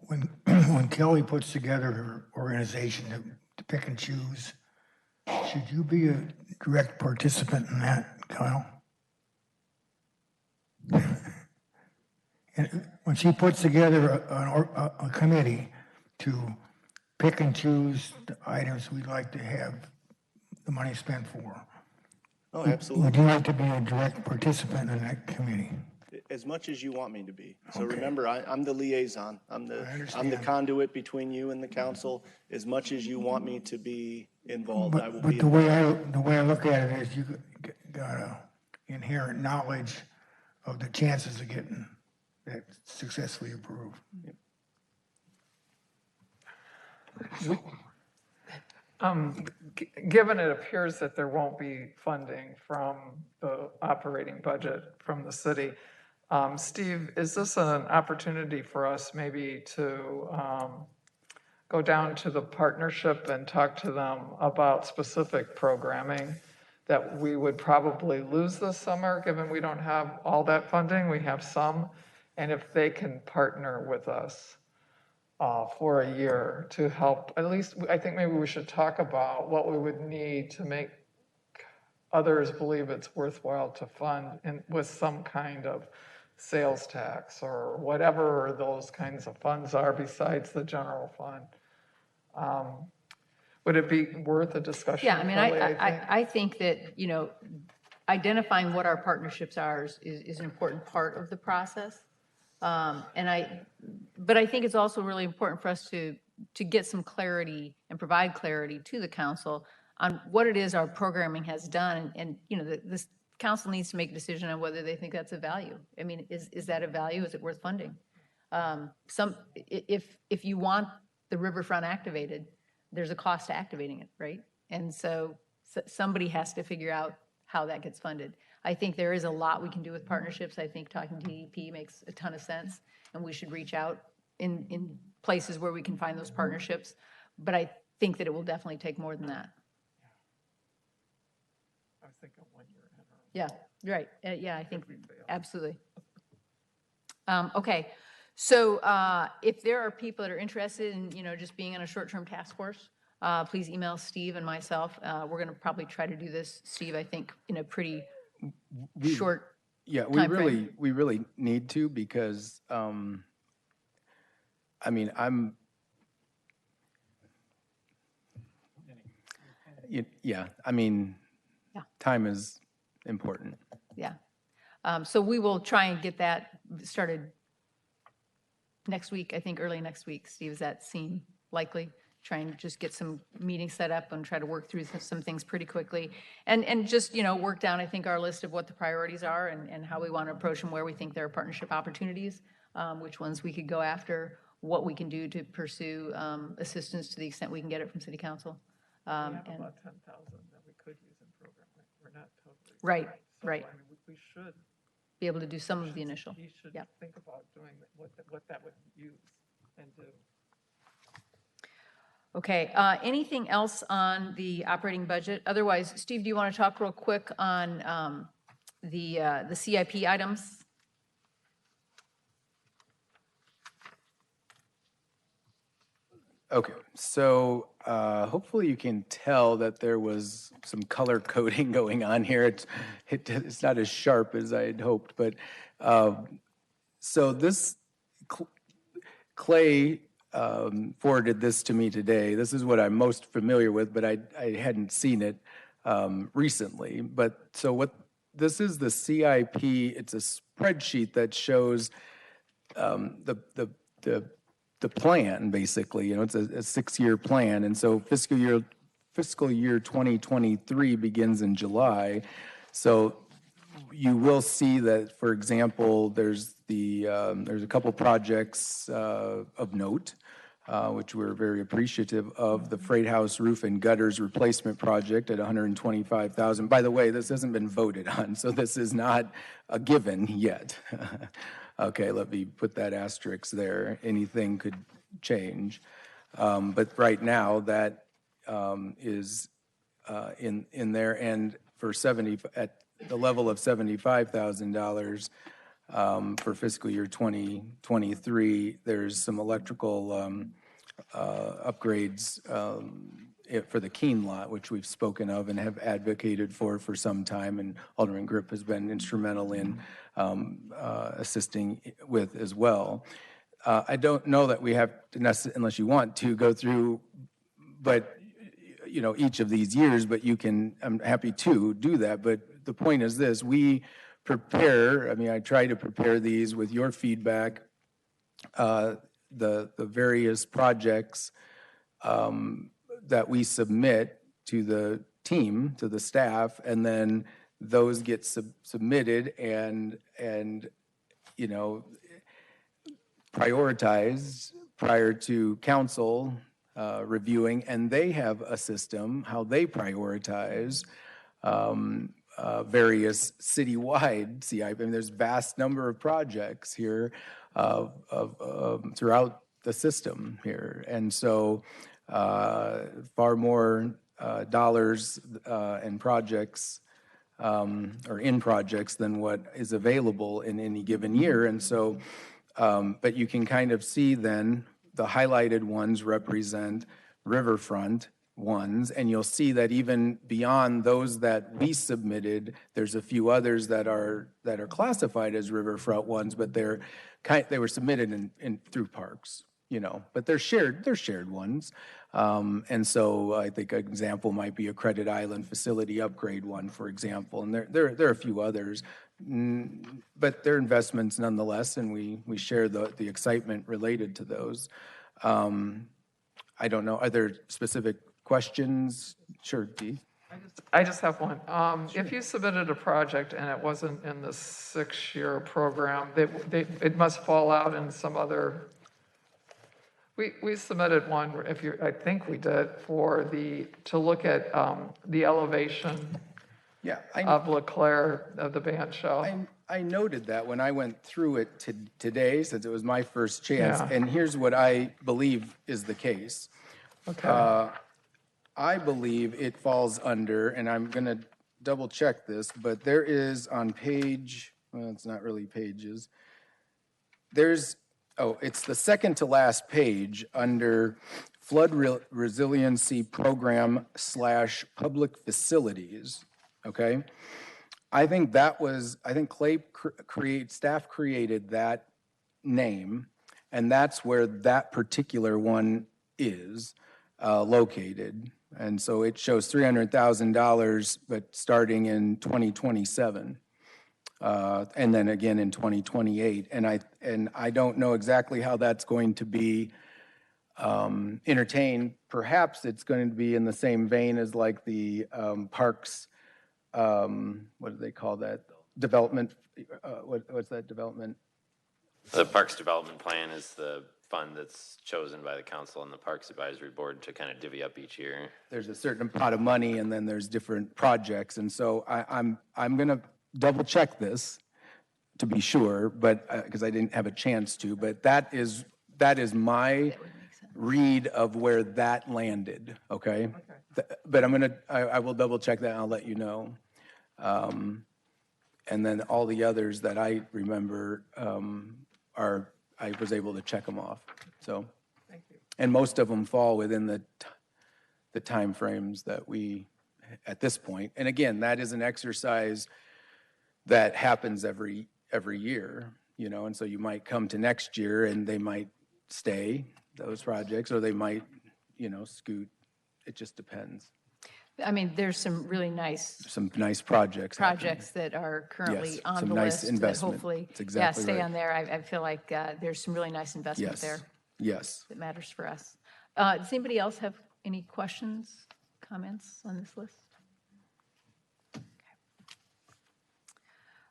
When Kelly puts together her organization to pick and choose, should you be a direct participant in that, Kyle? And when she puts together a committee to pick and choose the items we'd like to have the money spent for, Oh, absolutely. would you like to be a direct participant in that committee? As much as you want me to be. So remember, I'm the liaison. I'm the understand. conduit between you and the council. As much as you want me to be involved, I will But be the involved. way I look at it is you got a inherent knowledge of the chances of getting that successfully approved. Given it appears that there won't be funding from the operating budget from the city, Steve, is this an opportunity for us maybe to go down to the partnership and talk to them about specific programming that we would probably lose this summer, given we don't have all that funding, we have some, and if they can partner with us for a year to help, at least, I think maybe we should talk about what we would need to make others believe it's worthwhile to fund with some kind of sales tax or whatever those kinds of funds are besides the general fund. Would it be worth a discussion? Yeah, I mean, Kelly, I think that, identifying what our partnerships are is an important part of the process. But I think it's also really important for us to get some clarity and provide clarity to the council on what it is our programming has done. And this council needs to make a decision on whether they think that's a value. I mean, is that a value? Is it worth funding? If you want the riverfront activated, there's a cost to activating it, right? And so somebody has to figure out how that gets funded. I think there is a lot we can do with partnerships. I think talking to DEP makes a ton of sense, and we should reach out in places where we can find those partnerships. But I think that it will definitely take more than that. I was thinking 1 year in. Yeah, you're right. Yeah, I think, absolutely. Okay, so if there are people that are interested in, just being on a short-term task force, please email Steve and myself. We're going to probably try to do this, Steve, I think, in a pretty short Yeah, timeframe. we really need to because, yeah, Yeah. time is important. Yeah. So we will try and get that started next week, I think early next week. Steve, does that seem likely? Try and just get some meetings set up and try to work through some things pretty quickly. And just, work down, I think, our list of what the priorities are and how we want to approach them, where we think there are partnership opportunities, which ones we could go after, what we can do to pursue assistance to the extent we can get it from city council. We have And- about 10,000 that we could use in program. We're not totally. Right, So, right. I mean, we should. Be able to do some of the initial. You should Yep. think about doing what that would use and do. Okay, anything else on the operating budget? Otherwise, Steve, do you want to talk real quick on the CIP items? Okay, so hopefully you can tell that there was some color coding going on here. It's not as sharp as I had hoped, but so this Clay forwarded this to me today. This is what I'm most familiar with, but I hadn't seen it recently. But so what this is the CIP. It's a spreadsheet that shows the plan, basically. It's a 6-year plan, and so fiscal year 2023 begins in July. So you will see that, for example, there's a couple projects of note, which we're very appreciative of. The Freight House Roof and Gutters Replacement Project at $125,000. By the way, this hasn't been voted on, so this is not a given yet. Okay, let me put that asterisk there. Anything could change. But right now, that is in there. And for at the level of $75,000 for fiscal year 2023, there's some electrical upgrades for the Keene lot, which we've spoken of and have advocated for some time, and Alderman Grip has been instrumental in assisting with as well. I don't know that we have to unless you want to go through, but each of these years, but I'm happy to do that. But the point is this: we prepare. I try to prepare these with your feedback, the various projects that we submit to the team, to the staff, and then those get submitted and prioritized prior to council reviewing, and they have a system how they prioritize various citywide CIP. There's vast number of projects here throughout the system here, and so far more dollars and projects or in projects than what is available in any given year. And so, but you can kind of see then the highlighted ones represent Riverfront ones, and you'll see that even beyond those that we submitted, there's a few others that are classified as Riverfront ones, but they were submitted in through parks, but they're shared ones. And so I think an example might be a Credit Island facility upgrade one, for example, and there are a few others, but they're investments nonetheless, and we share the excitement related to those. I don't know, are there specific questions? Sure, Dee. I just have one. If you submitted a project and it wasn't in the 6-year program, it must fall out in some other. We submitted one, I think we did, to look at the elevation Yeah, of LeClaire, of the band shell. I noted that when I went through it today, since it was my first chance, Yeah. and here's what I believe is the case. Okay. I believe it falls under, and I'm going to double check this, but there is on page, well, it's not really pages. There's, oh, it's the second to last page under flood resiliency program / public facilities, okay? I think Clay staff created that name, and that's where that particular one is located. And so it shows $300,000, but starting in 2027. And then again in 2028. And I don't know exactly how that's going to be entertained. Perhaps it's going to be in the same vein as like the parks, what do they call that? Development, what's that development? The Parks Development Plan is the fund that's chosen by the council and the Parks Advisory Board to kind of divvy up each year. There's a certain pot of money and then there's different projects. And so I'm going to double check this to be sure, but because I didn't have a chance to, but that is my read of where that landed, okay? But I will double check that and I'll let you know. And then all the others that I remember I was able to check them off, so. Thank you. And most of them fall within the timeframes that we, at this point. And again, that is an exercise that happens every year, you know, and so you might come to next year and they might stay, those projects, or they might, you know, scoot. It just depends. I mean, there's some really nice Some nice projects. happening. projects that are currently Yes, on some the nice list that investment. hopefully, That's exactly stay right. on there. I feel like there's some really nice investment Yes, there yes. that matters for us. Does anybody else have any questions, comments on this list?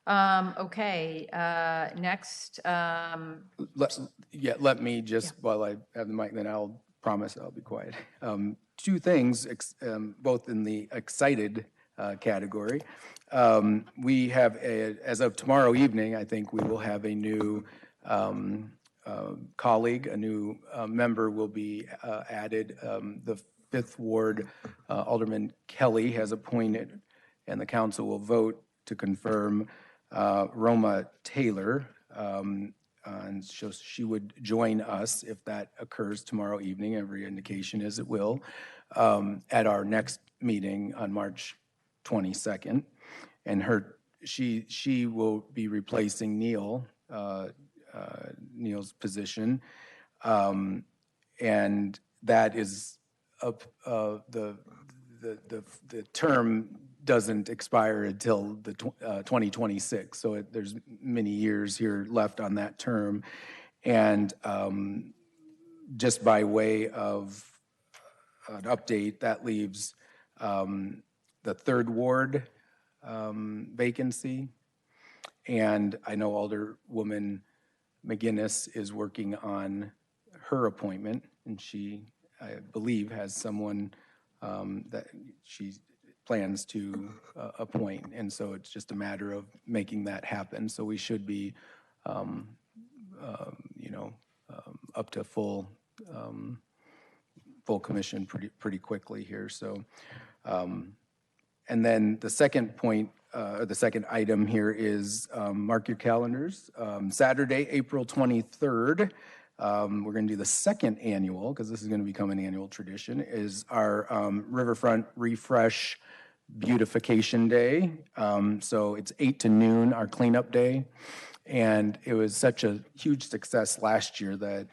Okay, next, Let me just, while I have the mic, then I'll promise I'll be quiet. Two things, both in the excited category. We have, as of tomorrow evening, I think we will have a new colleague, a new member will be added. The Fifth Ward, Alderman Kelly has appointed, and the council will vote to confirm Roma Taylor. And so she would join us if that occurs tomorrow evening. Every indication is it will, at our next meeting on March 22nd. And she will be replacing Neil's position. And that is the term doesn't expire until the 2026. So there's many years here left on that term. And just by way of an update, that leaves the Third Ward vacancy. And I know Alderwoman McGinnis is working on her appointment, and she, I believe, has someone that she plans to appoint. And so it's just a matter of making that happen. So we should be, up to full commission pretty quickly here. So, and then the second point, the second item here is mark your calendars. Saturday, April 23rd, we're going to do the second annual, because this is going to become an annual tradition, is our Riverfront Refresh Beautification Day. So it's 8 to noon, our cleanup day. And it was such a huge success last year that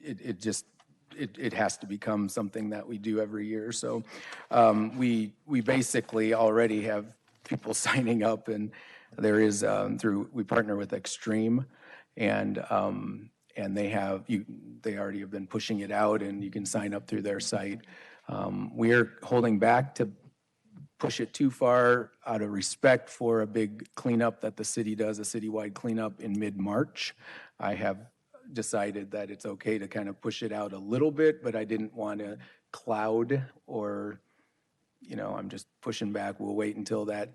it has to become something that we do every year. So we basically already have people signing up, and there is we partner with Extreme, and they already have been pushing it out, and you can sign up through their site. We're holding back to push it too far out of respect for a big cleanup that the city does, a citywide cleanup in mid-March. I have decided that it's okay to kind of push it out a little bit, but I didn't want to cloud or, I'm just pushing back. We'll wait until that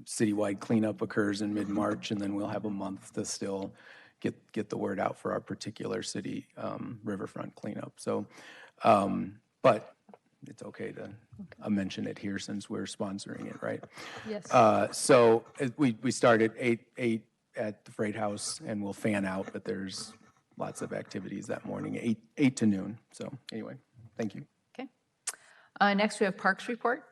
citywide cleanup occurs in mid-March, and then we'll have a month to still, get the word out for our particular city riverfront cleanup. So, but it's okay to mention it here since we're sponsoring it, right? Yes. So we start at eight at the Freight House, and we'll fan out, but there's lots of activities that morning, 8 to noon. So anyway, thank you. Okay. Next, we have Parks Report.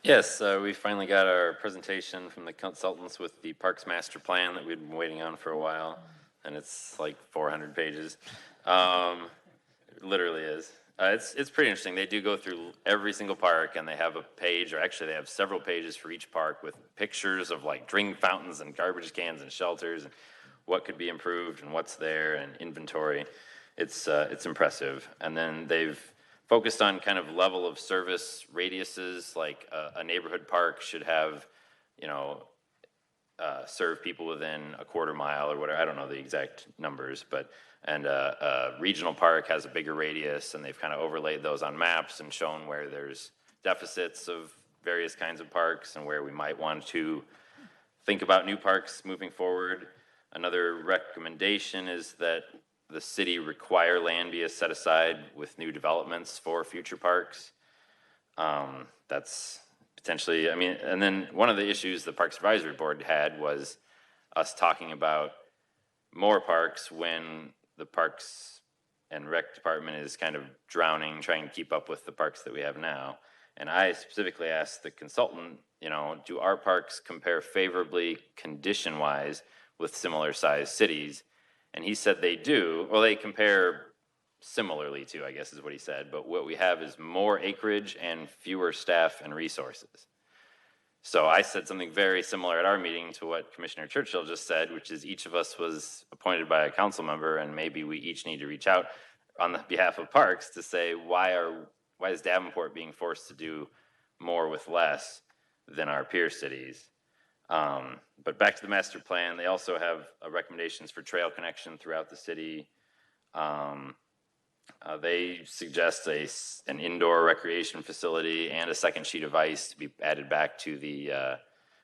Yes, we finally got our presentation from the consultants with the Parks Master Plan that we'd been waiting on for a while, and it's like 400 pages. It literally is. It's pretty interesting. They do go through every single park, and they have a page, or actually they have several pages for each park with pictures of like drink fountains and garbage cans and shelters and what could be improved and what's there and inventory. It's impressive. And then they've focused on kind of level of service radiuses, like a neighborhood park should have, serve people within a quarter mile or whatever. I don't know the exact numbers, but a regional park has a bigger radius, and they've kind of overlaid those on maps and shown where there's deficits of various kinds of parks and where we might want to think about new parks moving forward. Another recommendation is that the city require land be set aside with new developments for future parks. That's potentially, and then one of the issues the Parks Advisory Board had was us talking about more parks when the Parks and Rec Department is kind of drowning, trying to keep up with the parks that we have now. And I specifically asked the consultant, do our parks compare favorably condition-wise with similar sized cities? And he said they do. Well, they compare similarly to, I guess is what he said, but what we have is more acreage and fewer staff and resources. So I said something very similar at our meeting to what Commissioner Churchill just said, which is each of us was appointed by a council member, and maybe we each need to reach out on the behalf of parks to say, why is Davenport being forced to do more with less than our peer cities? But back to the master plan, they also have recommendations for trail connection throughout the city. They suggest an indoor recreation facility and a second sheet of ice to be added back to the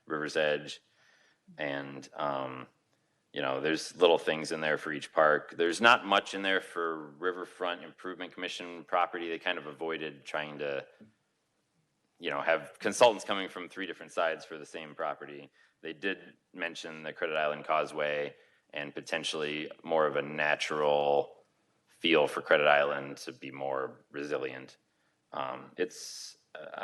river's edge. And, there's little things in there for each park. There's not much in there for Riverfront Improvement Commission property. They kind of avoided trying to, have consultants coming from 3 different sides for the same property. They did mention the Credit Island Causeway and potentially more of a natural feel for Credit Island to be more resilient. I'm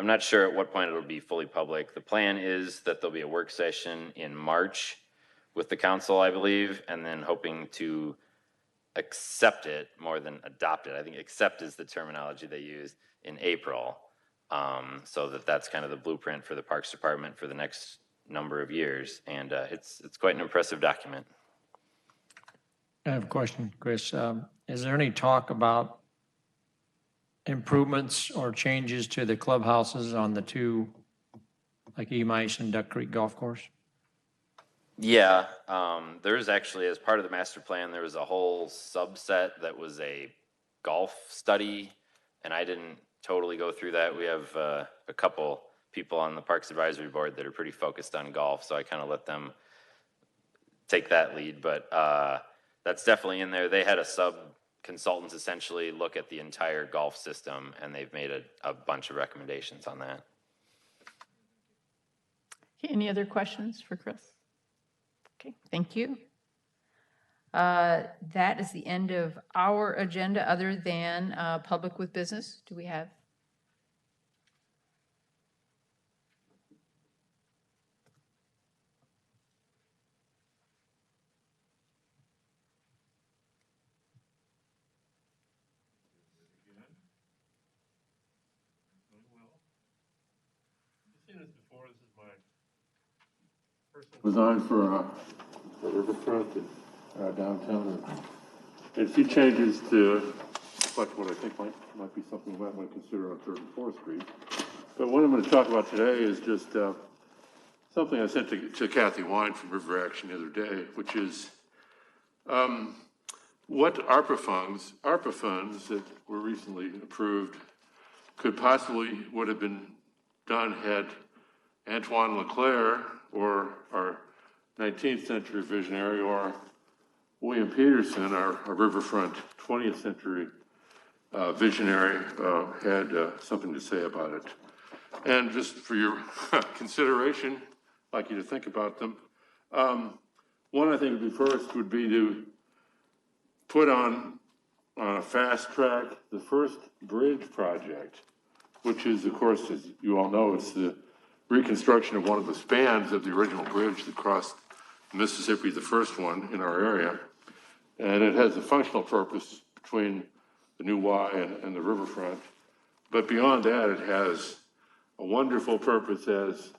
not sure at what point it'll be fully public. The plan is that there'll be a work session in March with the council, I believe, and then hoping to accept it more than adopt it. I think accept is the terminology they use in April. So that's kind of the blueprint for the Parks Department for the next number of years. And it's quite an impressive document. I have a question, Chris. Is there any talk about improvements or changes to the clubhouses on the 2, like Emice and Duck Creek Golf Course? Yeah, there's actually, as part of the master plan, there was a whole subset that was a golf study, and I didn't totally go through that. We have a couple people on the Parks Advisory Board that are pretty focused on golf, so I kind of let them take that lead, but that's definitely in there. They had a sub-consultants essentially look at the entire golf system, and they've made a bunch of recommendations on that. Okay, any other questions for Chris? Okay, thank you. That is the end of our agenda other than public with business. Do we have? Design for Riverfront downtown, and a few changes to reflect what I think might be something we might consider on 3rd and 4th Street. But what I'm going to talk about today is just something I sent to Kathy Wine from River Action the other day, which is what ARPA funds that were recently approved could possibly would have been done had Antoine Leclerc or our 19th century visionary, or William Peterson, our Riverfront 20th century visionary, had something to say about it. And just for your consideration, I'd like you to think about them. One I think would be first would be to put on a fast track the first bridge project, which is, of course, as you all know, it's the reconstruction of one of the spans of the original bridge that crossed Mississippi, the first one in our area. And it has a functional purpose between the new Y and the riverfront. But beyond that, it has a wonderful purpose as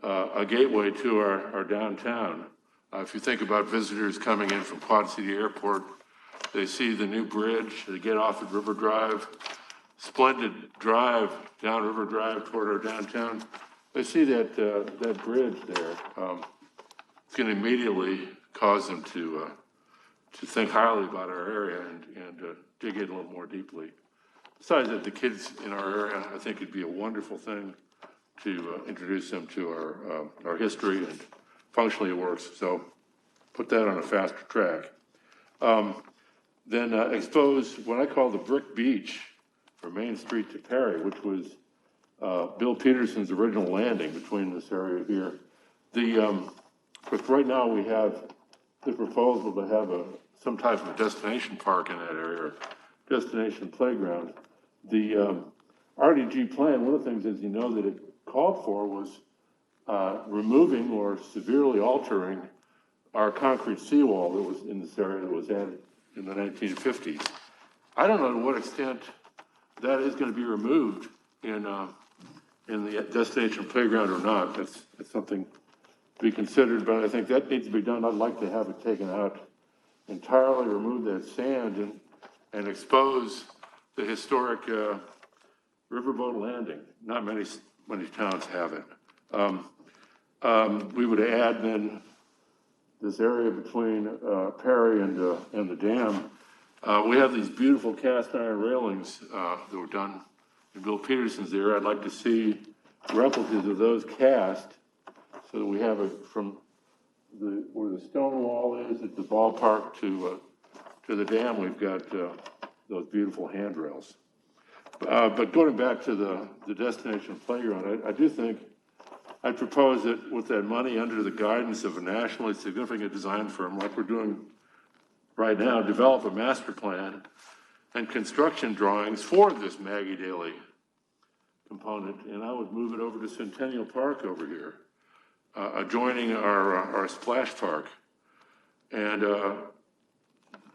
a gateway to our downtown. If you think about visitors coming in from Quad City Airport, they see the new bridge, they get off at River Drive, splendid drive down River Drive toward our downtown. They see that bridge there. It's going to immediately cause them to think highly about our area and dig in a little more deeply. Besides that, the kids in our area, I think it'd be a wonderful thing to introduce them to our history, and functionally it works. So put that on a faster track. Then expose what I call the brick beach from Main Street to Perry, which was Bill Peterson's original landing between this area here. Because right now we have the proposal to have some type of destination park in that area, or destination playground. The RDG plan, one of the things, as you know, that it called for was removing or severely altering our concrete seawall that was in this area that was added in the 1950s. I don't know to what extent that is going to be removed in the destination playground or not. That's something to be considered, but I think that needs to be done. I'd like to have it taken out entirely, remove that sand, and expose the historic riverboat landing. Not many towns have it. We would add then this area between Perry and the dam. We have these beautiful cast iron railings that were done in Bill Peterson's era. I'd like to see replicas of those cast so that we have it from where the stone wall is at the ballpark to the dam. We've got those beautiful handrails. But going back to the destination playground, I do think I'd propose that with that money, under the guidance of a nationally significant design firm like we're doing right now, develop a master plan and construction drawings for this Maggie Daly component, and I would move it over to Centennial Park over here, adjoining our splash park. And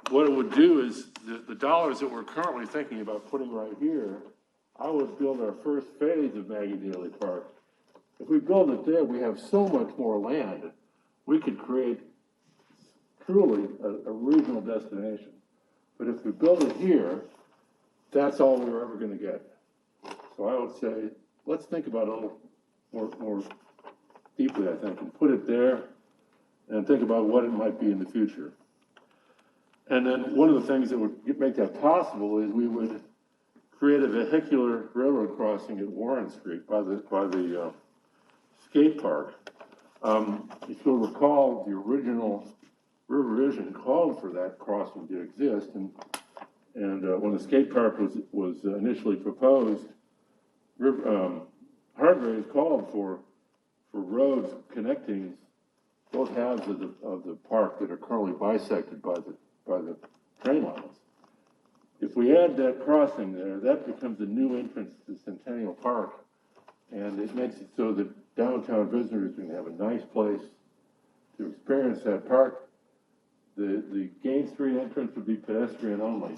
what it would do is the dollars that we're currently thinking about putting right here, I would build our first phase of Maggie Daly Park. If we build it there, we have so much more land. We could create truly a regional destination. But if we build it here, that's all we're ever going to get. So I would say, let's think about it a little more deeply, I think, and put it there and think about what it might be in the future. And then one of the things that would make that possible is we would create a vehicular railroad crossing at Warren Street by the skate park. If you'll recall, the original River Vision called for that crossing to exist, and when the skate park was initially proposed, Hargraves called for roads connecting both halves of the park that are currently bisected by the train lines. If we add that crossing there, that becomes a new entrance to Centennial Park, and it makes it so that downtown visitors can have a nice place to experience that park. The Gaines Street entrance would be pedestrian only.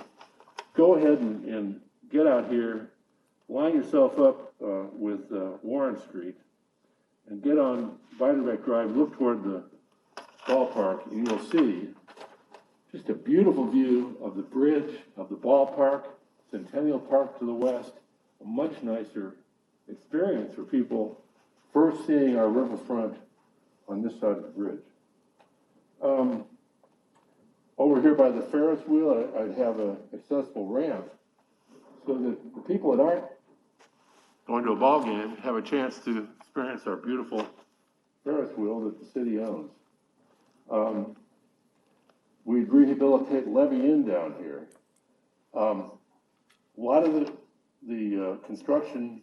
Go ahead and get out here, line yourself up with Warren Street, and get on Viaduct Drive, look toward the ballpark, and you'll see just a beautiful view of the bridge, of the ballpark, Centennial Park to the west, a much nicer experience for people first seeing our riverfront on this side of the bridge. Over here by the Ferris wheel, I'd have an accessible ramp so that the people that aren't going to a ball game have a chance to experience our beautiful Ferris wheel that the city owns. We'd rehabilitate Levy Inn down here. A lot of the construction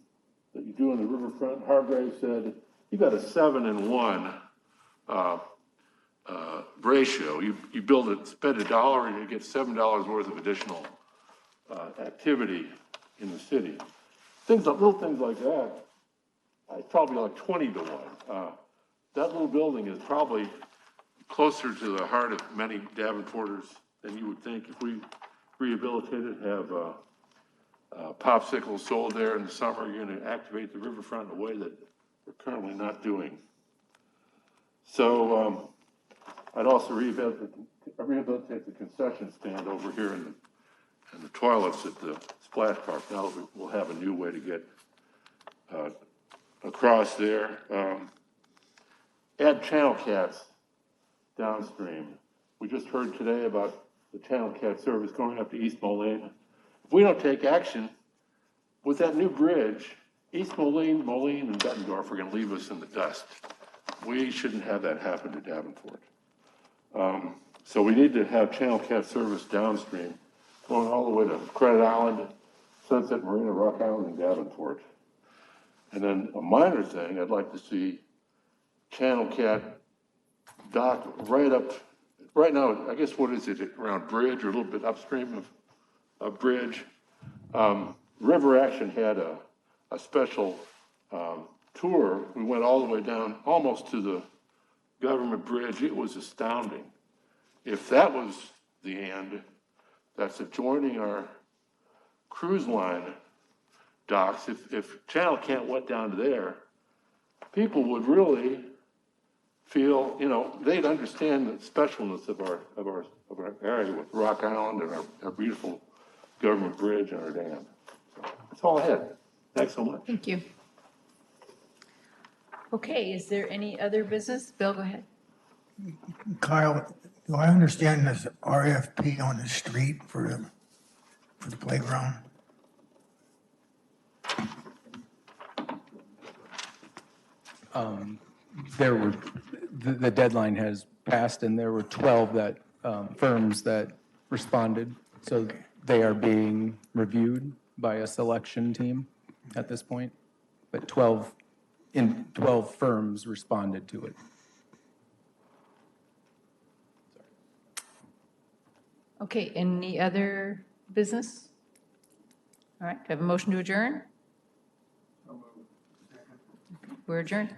that you do in the riverfront, Hargrave said, you got a 7-in-1 ratio. You build it, spend $1, and you get $7 worth of additional activity in the city. Little things like that, it's probably like 20-1. That little building is probably closer to the heart of many Davenporters than you would think. If we rehabilitate it, have popsicles sold there in the summer, you're going to activate the riverfront in a way that we're currently not doing. So I'd also rehabilitate the concession stand over here and the toilets at the splash park. Now we'll have a new way to get across there. Add channel cats downstream. We just heard today about the channel cat service going up to East Moline. If we don't take action with that new bridge, East Moline, and Bettendorf are going to leave us in the dust. We shouldn't have that happen to Davenport. So we need to have channel cat service downstream, going all the way to Credit Island, Sunset Marina, Rock Island, and Davenport. And then a minor thing, I'd like to see channel cat dock right now, I guess, what is it, around Bridge or a little bit upstream of Bridge. River Action had a special tour. We went all the way down almost to the government bridge. It was astounding. If that was the end, that's adjoining our cruise line docks. If Channel Cat went down to there, people would really feel, they'd understand the specialness of our area with Rock Island and our beautiful government bridge and our dam. So that's all I had. Thanks so much. Thank you. Okay, is there any other business? Bill, go ahead. Kyle, do I understand there's RFP on the street for the playground? The deadline has passed, and there were 12 firms that responded. So they are being reviewed by a selection team at this point. But 12 firms responded to it. Okay, any other business? All right, do I have a motion to adjourn? We're adjourned.